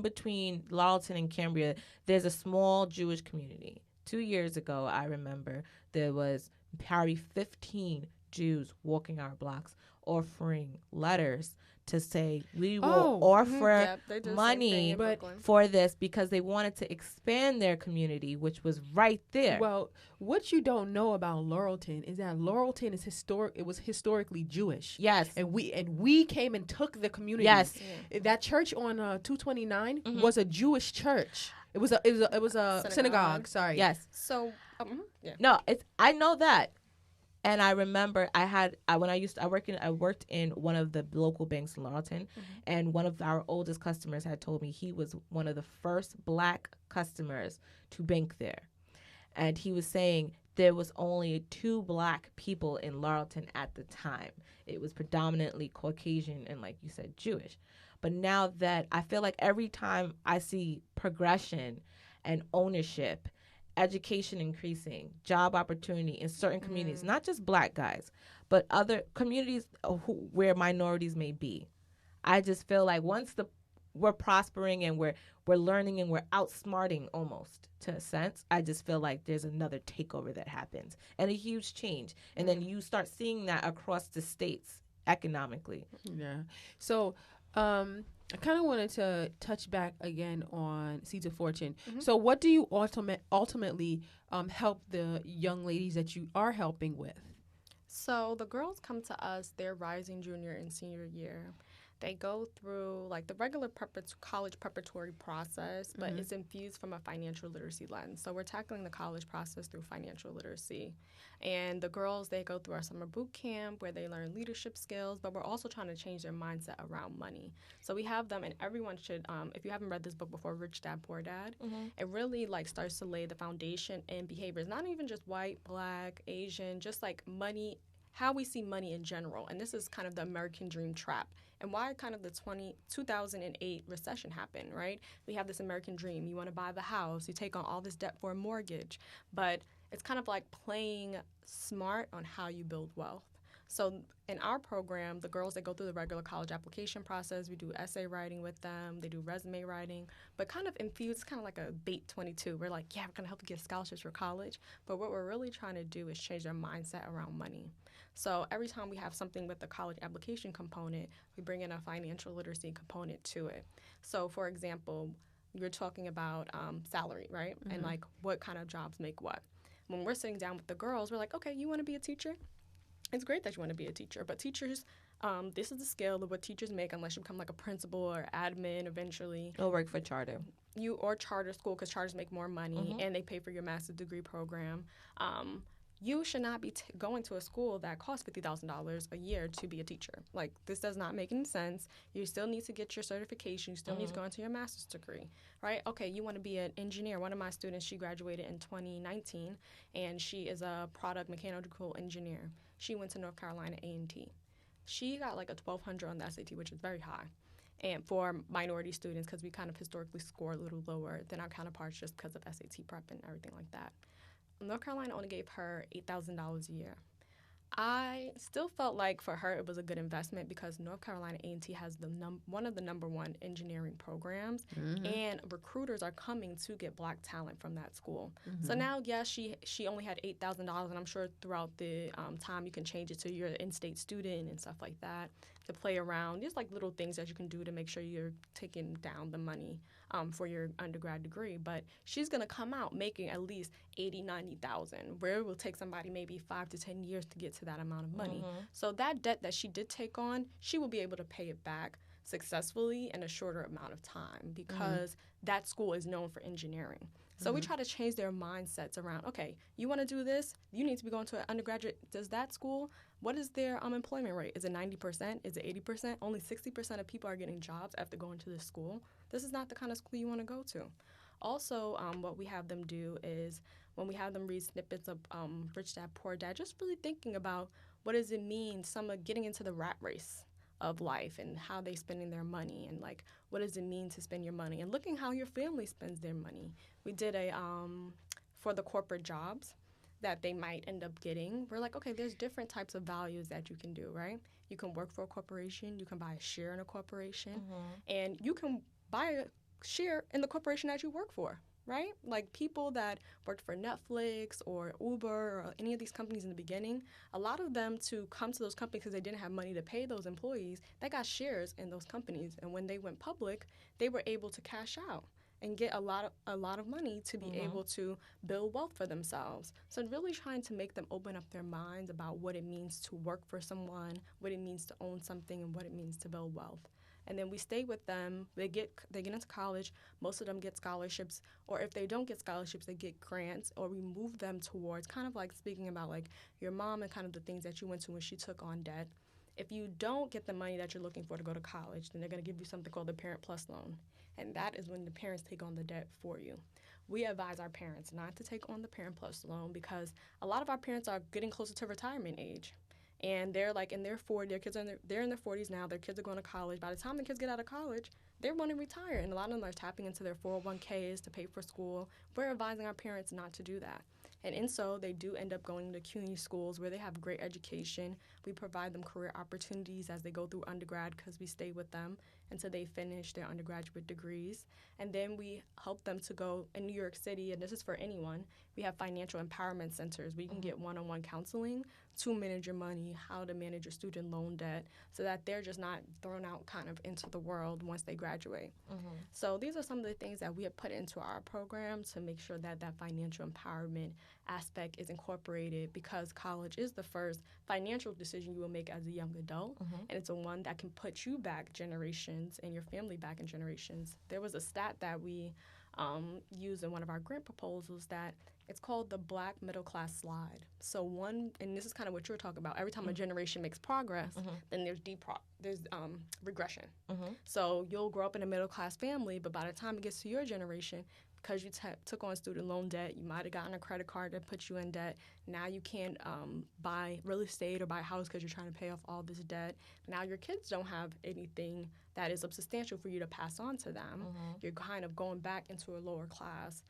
between Laurelton and Cambria, there's a small Jewish community. 2 years ago, I remember there was probably 15 Jews walking our blocks offering letters to say we will offer money for this, because they wanted to expand their community, which was right there. Well, what you don't know about Laurelton is that Laurelton is historic. It was historically Jewish. Yes, and we came and took the community. Yes, that church on 229 was a Jewish church. It was a synagogue. Sorry. Yes. So no, I know that. And I remember I worked in one of the local banks in Laurelton, and one of our oldest customers had told me he was one of the first black customers to bank there. And he was saying there was only 2 black people in Laurelton at the time. It was predominantly Caucasian and, like you said, Jewish. But now that I feel like every time I see progression and ownership, education increasing, job opportunity in certain communities, not just black guys, but other communities where minorities may be. I just feel like once we're prospering and we're learning and we're outsmarting almost, to a sense, I just feel like there's another takeover that happens and a huge change. And then you start seeing that across the states economically. Yeah. So I kind of wanted to touch back again on Seeds of Fortune. So what do you ultimately help the young ladies that you are helping with? So the girls come to us, they're rising junior and senior year. They go through like the regular college preparatory process, but it's infused from a financial literacy lens. So we're tackling the college process through financial literacy. And the girls, they go through our summer boot camp where they learn leadership skills, but we're also trying to change their mindset around money. So we have them, and everyone should, if you haven't read this book before, Rich Dad, Poor Dad, it really like starts to lay the foundation in behaviors, not even just white, black, Asian, just like money, how we see money in general. And this is kind of the American dream trap. And why kind of the 2008 recession happened, right? We have this American dream. You want to buy the house. You take on all this debt for a mortgage. But it's kind of like playing smart on how you build wealth. So in our program, the girls that go through the regular college application process, we do essay writing with them, they do resume writing, but kind of infused, kind of like a bait 22. We're like, yeah, we're going to help you get scholarships for college. But what we're really trying to do is change their mindset around money. So every time we have something with the college application component, we bring in a financial literacy component to it. So for example, you're talking about salary, right? Mm-hmm. And like what kind of jobs make what. When we're sitting down with the girls, we're like, okay, you want to be a teacher? It's great that you want to be a teacher, but teachers, this is the scale of what teachers make unless you become like a principal or admin eventually. Or work for charter. Or charter school, because charters make more money and they pay for your master's degree program. You should not be going to a school that costs $50,000 a year to be a teacher. Like, this does not make any sense. You still need to get your certification. You still need to go into your master's degree, right? Okay, you want to be an engineer. One of my students, she graduated in 2019, and she is a product mechanical engineer. She went to North Carolina A&T. She got like a 1,200 on the SAT, which is very high. And for minority students, because we kind of historically score a little lower than our counterparts just because of SAT prep and everything like that. North Carolina only gave her $8,000 a year. I still felt like for her it was a good investment because North Carolina A&T has one of the number one engineering programs, and recruiters are coming to get black talent from that school. So now, yes, she only had $8,000, and I'm sure throughout the time you can change it to you're an in-state student and stuff like that to play around. There's like little things that you can do to make sure you're taking down the money for your undergrad degree. But she's going to come out making at least $80,000, $90,000, where it will take somebody maybe 5 to 10 years to get to that amount of money. So that debt that she did take on, she will be able to pay it back successfully in a shorter amount of time because that school is known for engineering. So we try to change their mindsets around, okay, you want to do this? You need to be going to an undergraduate. Does that school, what is their unemployment rate? Is it 90%? Is it 80%? Only 60% of people are getting jobs after going to this school. This is not the kind of school you want to go to. Also, what we have them do is when we have them read snippets of Rich Dad, Poor Dad, just really thinking about what does it mean, some of getting into the rat race of life and how they spending their money and like what does it mean to spend your money and looking how your family spends their money. We did a for the corporate jobs that they might end up getting. We're like, okay, there's different types of values that you can do, right? You can work for a corporation, you can buy a share in a corporation, and you can buy a share in the corporation that you work for. Right? Like people that worked for Netflix or Uber or any of these companies in the beginning, a lot of them to come to those companies because they didn't have money to pay those employees, they got shares in those companies. And when they went public, they were able to cash out and get a lot of money to be able to build wealth for themselves. So really trying to make them open up their minds about what it means to work for someone, what it means to own something, and what it means to build wealth. And then we stay with them. They get into college. Most of them get scholarships, or if they don't get scholarships, they get grants, or we move them towards kind of like speaking about like your mom and kind of the things that you went to when she took on debt. If you don't get the money that you're looking for to go to college, then they're going to give you something called the Parent Plus loan, and that is when the parents take on the debt for you. We advise our parents not to take on the Parent Plus loan because a lot of our parents are getting closer to retirement age. And they're like in their 40s, they're in their 40s now, their kids are going to college. By the time the kids get out of college, they want to retire. And a lot of them are tapping into their 401ks to pay for school. We're advising our parents not to do that. And in so, they do end up going to community schools where they have great education. We provide them career opportunities as they go through undergrad because we stay with them until they finish their undergraduate degrees. And then we help them to go in New York City, and this is for anyone. We have financial empowerment centers where you can get one-on-one counseling to manage your money, how to manage your student loan debt, so that they're just not thrown out kind of into the world once they graduate. So these are some of the things that we have put into our program to make sure that that financial empowerment aspect is incorporated because college is the first financial decision you will make as a young adult, and it's a one that can put you back generations and your family back in generations. There was a stat that we used in one of our grant proposals that it's called the Black Middle Class Slide. So and this is kind of what you're talking about, every time a generation makes progress, then there's regression. So you'll grow up in a middle class family, but by the time it gets to your generation, because you took on student loan debt, you might have gotten a credit card that puts you in debt. Now you can't buy real estate or buy a house because you're trying to pay off all this debt. Now your kids don't have anything that is substantial for you to pass on to them. You're kind of going back into a lower class.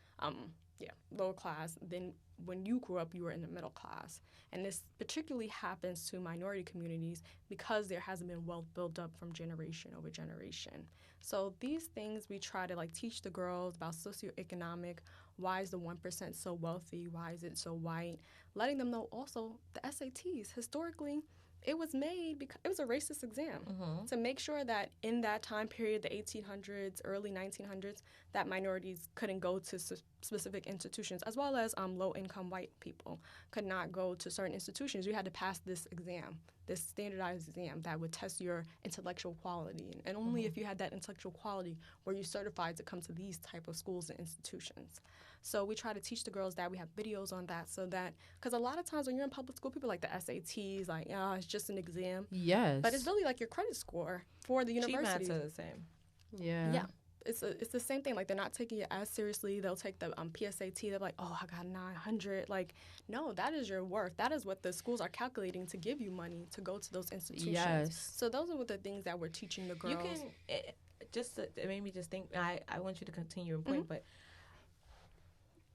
Then when you grew up, you were in the middle class. And this particularly happens to minority communities because there hasn't been wealth built up from generation over generation. So these things we try to like teach the girls about socioeconomic. Why is the 1% so wealthy? Why is it so white? Letting them know also the SATs, historically, it was made because it was a racist exam to make sure that in that time period, the 1800s, early 1900s, that minorities couldn't go to specific institutions, as well as low-income white people could not go to certain institutions. You had to pass this exam, this standardized exam that would test your intellectual quality. And only if you had that intellectual quality were you certified to come to these type of schools and institutions. So we try to teach the girls that. We have videos on that so that, because a lot of times when you're in public school, people like the SATs, like, it's just an exam. Yes. But it's really like your credit score for the university. GMATs are the same. Yeah. Yeah. It's the same thing. Like, they're not taking it as seriously. They'll take the PSAT. They're like, oh, I got 900. Like, no, that is your worth. That is what the schools are calculating to give you money to go to those institutions. Yes. So those are the things that we're teaching the girls. You can, it made me just think, I want you to continue your point, but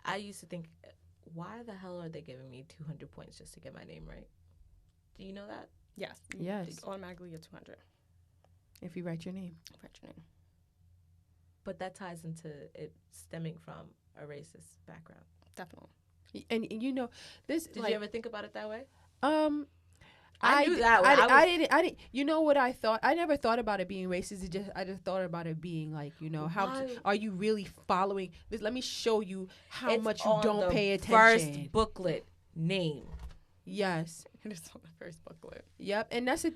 I used to think, why the hell are they giving me 200 points just to get my name right? Do you know that? Yes. Yes. You automatically get 200. If you write your name. Write your name. But that ties into it stemming from a racist background. Definitely. And you know, this. Did you ever think about it that way? I knew that. I didn't. You know what I thought? I never thought about it being racist. I just thought about it being like, you know, how are you really following this? Let me show you how much you don't pay attention. First booklet name. Yes. It is on the first booklet. Yep. And that's it.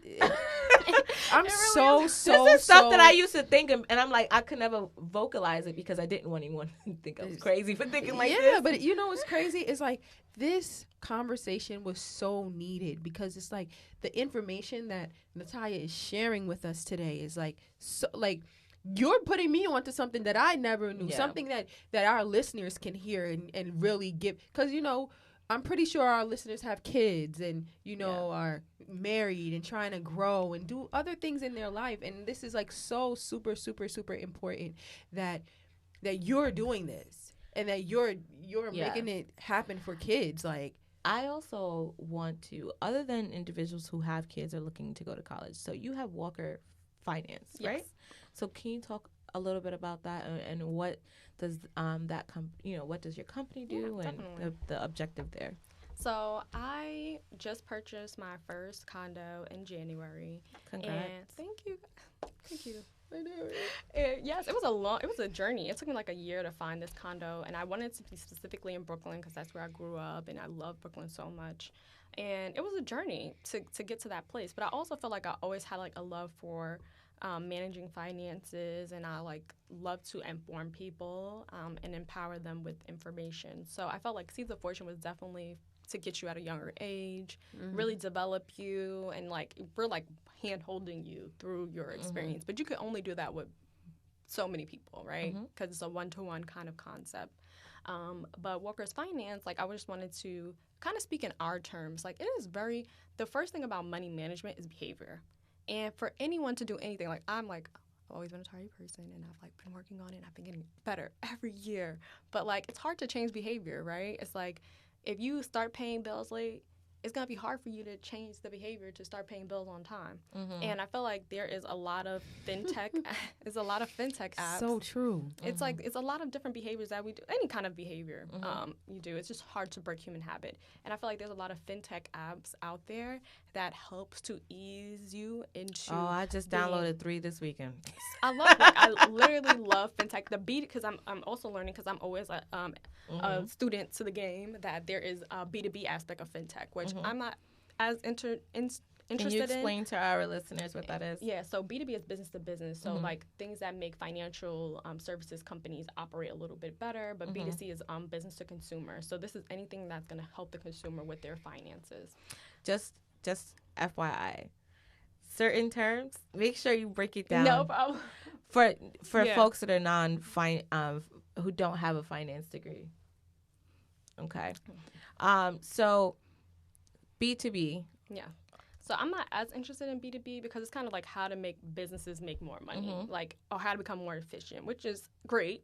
I'm really so. This is stuff that I used to think, and I'm like, I could never vocalize it because I didn't want anyone to think I was crazy for thinking like this. Yeah, but you know what's crazy? It's like this conversation was so needed because it's like the information that Nitiya is sharing with us today is like so like. You're putting me onto something that I never knew, something that our listeners can hear and really give. Because, you know, I'm pretty sure our listeners have kids and, you know, are married and trying to grow and do other things in their life. And this is like so super, super, super important that you're doing this and that you're making it happen for kids. Like, I also want to, other than individuals who have kids or looking to go to college, so you have Walker Finance, right? So can you talk a little bit about that and what does what does your company do and the objective there? So I just purchased my first condo in January. Congrats. And thank you. I know. Yes, it was a journey. It took me like a year to find this condo, and I wanted to be specifically in Brooklyn because that's where I grew up, and I love Brooklyn so much. And it was a journey to get to that place. But I also felt like I always had like a love for managing finances, and I like love to inform people and empower them with information. So I felt like Seeds of Fortune was definitely to get you at a younger age, really develop you, and like we're like hand holding you through your experience. But you can only do that with so many people, right? Because it's a one-to-one kind of concept. But Walker's Finance, like I just wanted to kind of speak in our terms. Like the first thing about money management is behavior. And for anyone to do anything, like I've always been a tidy person, and I've like been working on it, and I've been getting better every year. But like it's hard to change behavior, right? It's like if you start paying bills late, it's gonna be hard for you to change the behavior to start paying bills on time. And I feel like there is a lot of fintech. There's a lot of fintech apps. So true. It's like it's a lot of different behaviors that we do. Any kind of behavior you do. It's just hard to break human habit. And I feel like there's a lot of fintech apps out there that helps to ease you into. Oh, I just downloaded 3 this weekend. I literally love fintech. The B, because I'm also learning because I'm always a student to the game, that there is a B2B aspect of fintech, which I'm not as interested in. Can you explain to our listeners what that is? Yeah, so B2B is business to business. So like things that make financial services companies operate a little bit better, but B2C is business to consumer. So this is anything that's going to help the consumer with their finances. Just FYI, certain terms, make sure you break it down. No problem. For folks that are who don't have a finance degree. Okay. So B2B. Yeah. So I'm not as interested in B2B because it's kind of like how to make businesses make more money, or how to become more efficient, which is great.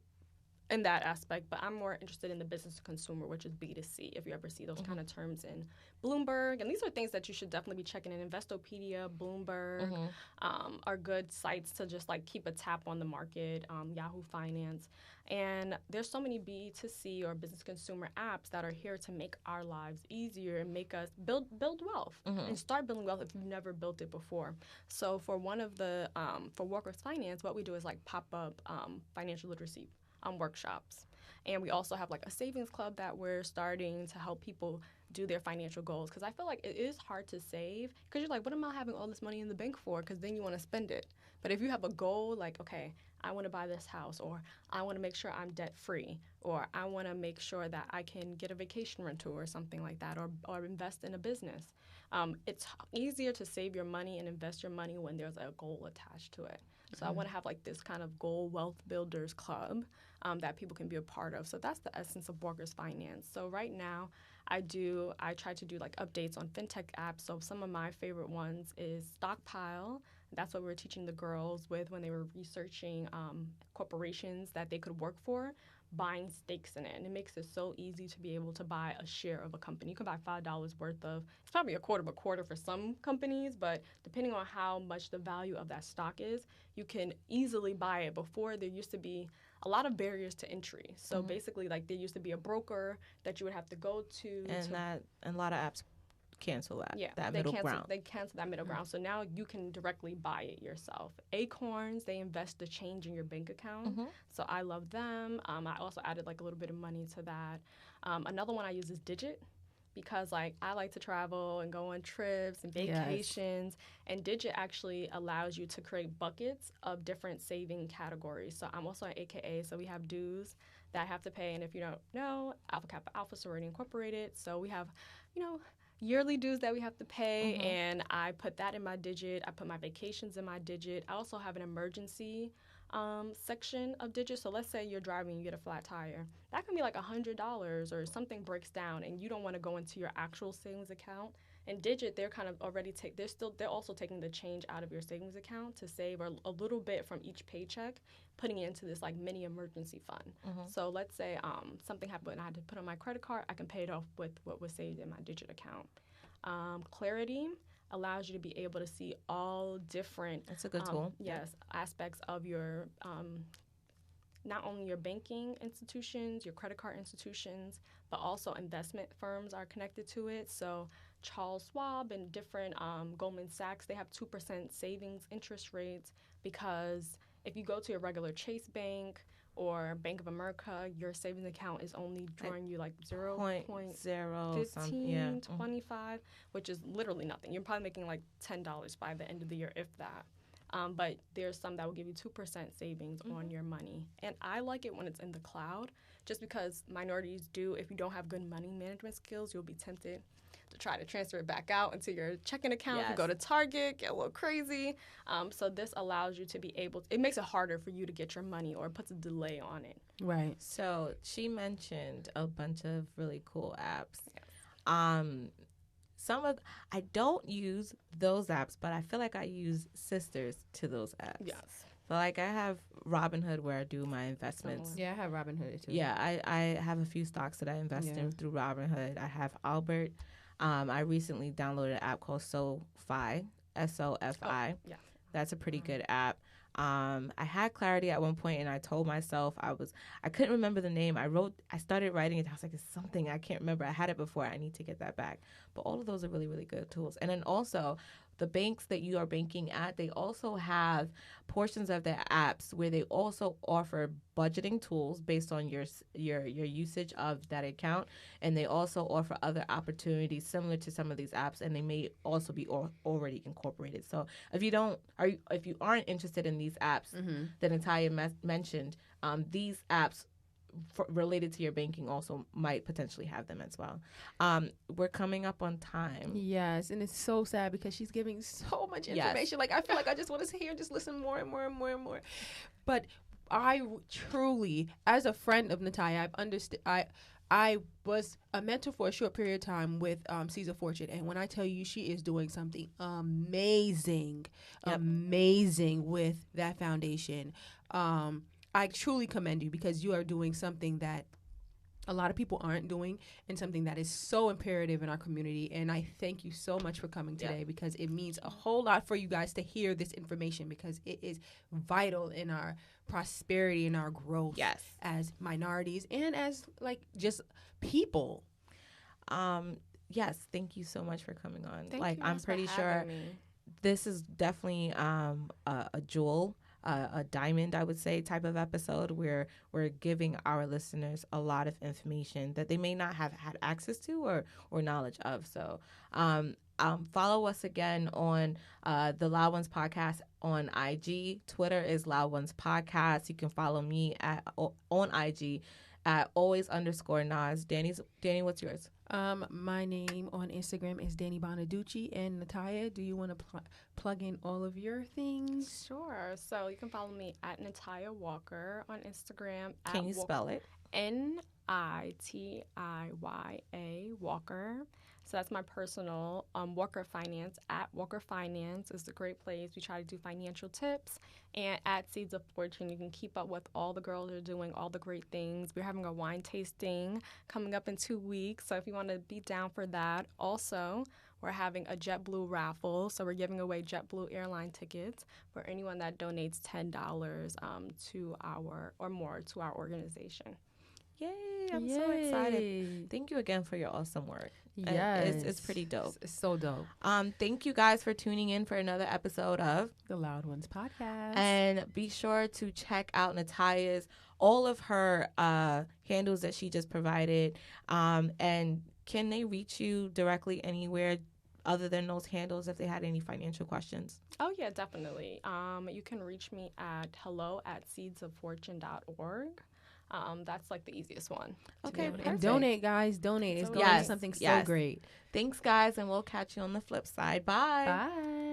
in that aspect, but I'm more interested in the business to consumer, which is B2C, if you ever see those kind of terms in Bloomberg. And these are things that you should definitely be checking in. Investopedia, Bloomberg are good sites to just like keep a tap on the market, Yahoo Finance. And there's so many B2C or business consumer apps that are here to make our lives easier and make us build wealth and start building wealth if you've never built it before. So for one of the, for Walker's Finance, what we do is like pop up financial literacy workshops. And we also have like a savings club that we're starting to help people do their financial goals. Because I feel like it is hard to save because you're like, what am I having all this money in the bank for? Because then you want to spend it. But if you have a goal like, okay, I want to buy this house, or I want to make sure I'm debt free, or I want to make sure that I can get a vacation rental or something like that, or invest in a business. It's easier to save your money and invest your money when there's a goal attached to it. So I want to have like this kind of goal wealth builders club that people can be a part of. So that's the essence of Walker's Finance. So right now I try to do like updates on fintech apps. So some of my favorite ones is Stockpile. That's what we were teaching the girls with when they were researching corporations that they could work for, buying stakes in it. And it makes it so easy to be able to buy a share of a company. You can buy $5 worth of, it's probably a quarter of a quarter for some companies, but depending on how much the value of that stock is, you can easily buy it. Before, there used to be a lot of barriers to entry. So basically, like there used to be a broker that you would have to go to. And a lot of apps cancel that. Yeah, that middle ground. They cancel that middle ground. So now you can directly buy it yourself. Acorns, they invest the change in your bank account. So I love them. I also added like a little bit of money to that. Another one I use is Digit, because like I like to travel and go on trips and vacations. And Digit actually allows you to create buckets of different saving categories. So I'm also an AKA, so we have dues that I have to pay. And if you don't know, Alpha Kappa Alpha Sorority Incorporated. So we have, yearly dues that we have to pay, and I put that in my Digit. I put my vacations in my Digit. I also have an emergency section of Digit. So let's say you're driving and you get a flat tire. That can be like $100 or something breaks down and you don't want to go into your actual savings account. And Digit, they're kind of already they're also taking the change out of your savings account to save a little bit from each paycheck, putting it into this like mini emergency fund. So let's say something happened and I had to put on my credit card, I can pay it off with what was saved in my Digit account. Clarity allows you to be able to see all different That's a good tool. Yes, aspects of your not only your banking institutions, your credit card institutions, but also investment firms are connected to it. So Charles Schwab and different Goldman Sachs, they have 2% savings interest rates, because if you go to a regular Chase Bank or Bank of America, your savings account is only drawing you like 0.015, 25, which is literally nothing. You're probably making like $10 by the end of the year, if that. But there's some that will give you 2% savings on your money. And I like it when it's in the cloud, just because minorities do, if you don't have good money management skills, you'll be tempted to try to transfer it back out into your checking account. Yes. You go to Target, get a little crazy. So this allows you to be able to, it makes it harder for you to get your money, or it puts a delay on it. Right. So she mentioned a bunch of really cool apps. Yes. I don't use those apps, but I feel like I use sisters to those apps. Yes. So like I have Robinhood where I do my investments. Yeah, I have Robinhood too. Yeah, I have a few stocks that I invest in through Robinhood. I have Albert. I recently downloaded an app called SoFi, SoFi. Oh, yeah. That's a pretty good app. I had Clarity at one point, and I told myself I couldn't remember the name. I started writing it. I was like, it's something I can't remember. I had it before. I need to get that back. But all of those are really, really good tools. And then also, the banks that you are banking at, they also have portions of their apps where they also offer budgeting tools based on your usage of that account, and they also offer other opportunities similar to some of these apps, and they may also be already incorporated. So if you aren't interested in these apps that Nitiya mentioned, these apps related to your banking also might potentially have them as well. We're coming up on time. Yes, and it's so sad because she's giving so much information. Yes. Like I feel like I just want to sit here and just listen more and more and more and more. But I truly, as a friend of Nitiya, I was a mentor for a short period of time with Caesar Fortune, and when I tell you she is doing something amazing with that foundation. I truly commend you because you are doing something that a lot of people aren't doing and something that is so imperative in our community. And I thank you so much for coming today because it means a whole lot for you guys to hear this information because it is vital in our prosperity and our growth as minorities and as like just people. Yes, thank you so much for coming on. Thank you I'm pretty sure this is definitely a jewel. A diamond, I would say, type of episode where we're giving our listeners a lot of information that they may not have had access to or knowledge of. So follow us again on the Loud Ones Podcast on IG. Twitter is Loud Ones Podcast. You can follow me on IG at always_Nas. Dany, what's yours? My name on Instagram is Danybonaduce. And Nitiya, do you want to plug in all of your things? Sure. So you can follow me at Nitiya Walker on Instagram. Can you spell it? Nitiya Walker. So that's my personal. Walker Finance at Walker Finance is a great place. We try to do financial tips. And at Seeds of Fortune, you can keep up with all the girls are doing, all the great things. We're having a wine tasting coming up in 2 weeks. So if you want to be down for that. Also, we're having a JetBlue raffle. So we're giving away JetBlue airline tickets for anyone that donates $10 to our or more to our organization. Yay, I'm so excited. Thank you again for your awesome work. Yes. It's pretty dope. It's so dope. Thank you guys for tuning in for another episode of The Loud Ones Podcast. And be sure to check out Nitiya's, all of her handles that she just provided. And can they reach you directly anywhere other than those handles if they had any financial questions? Oh, yeah, definitely. You can reach me at hello@seedsoffortune.org. That's like the easiest one. Okay, and donate, guys. Donate. It's going to be something so great. Thanks, guys, and we'll catch you on the flip side. Bye. Bye.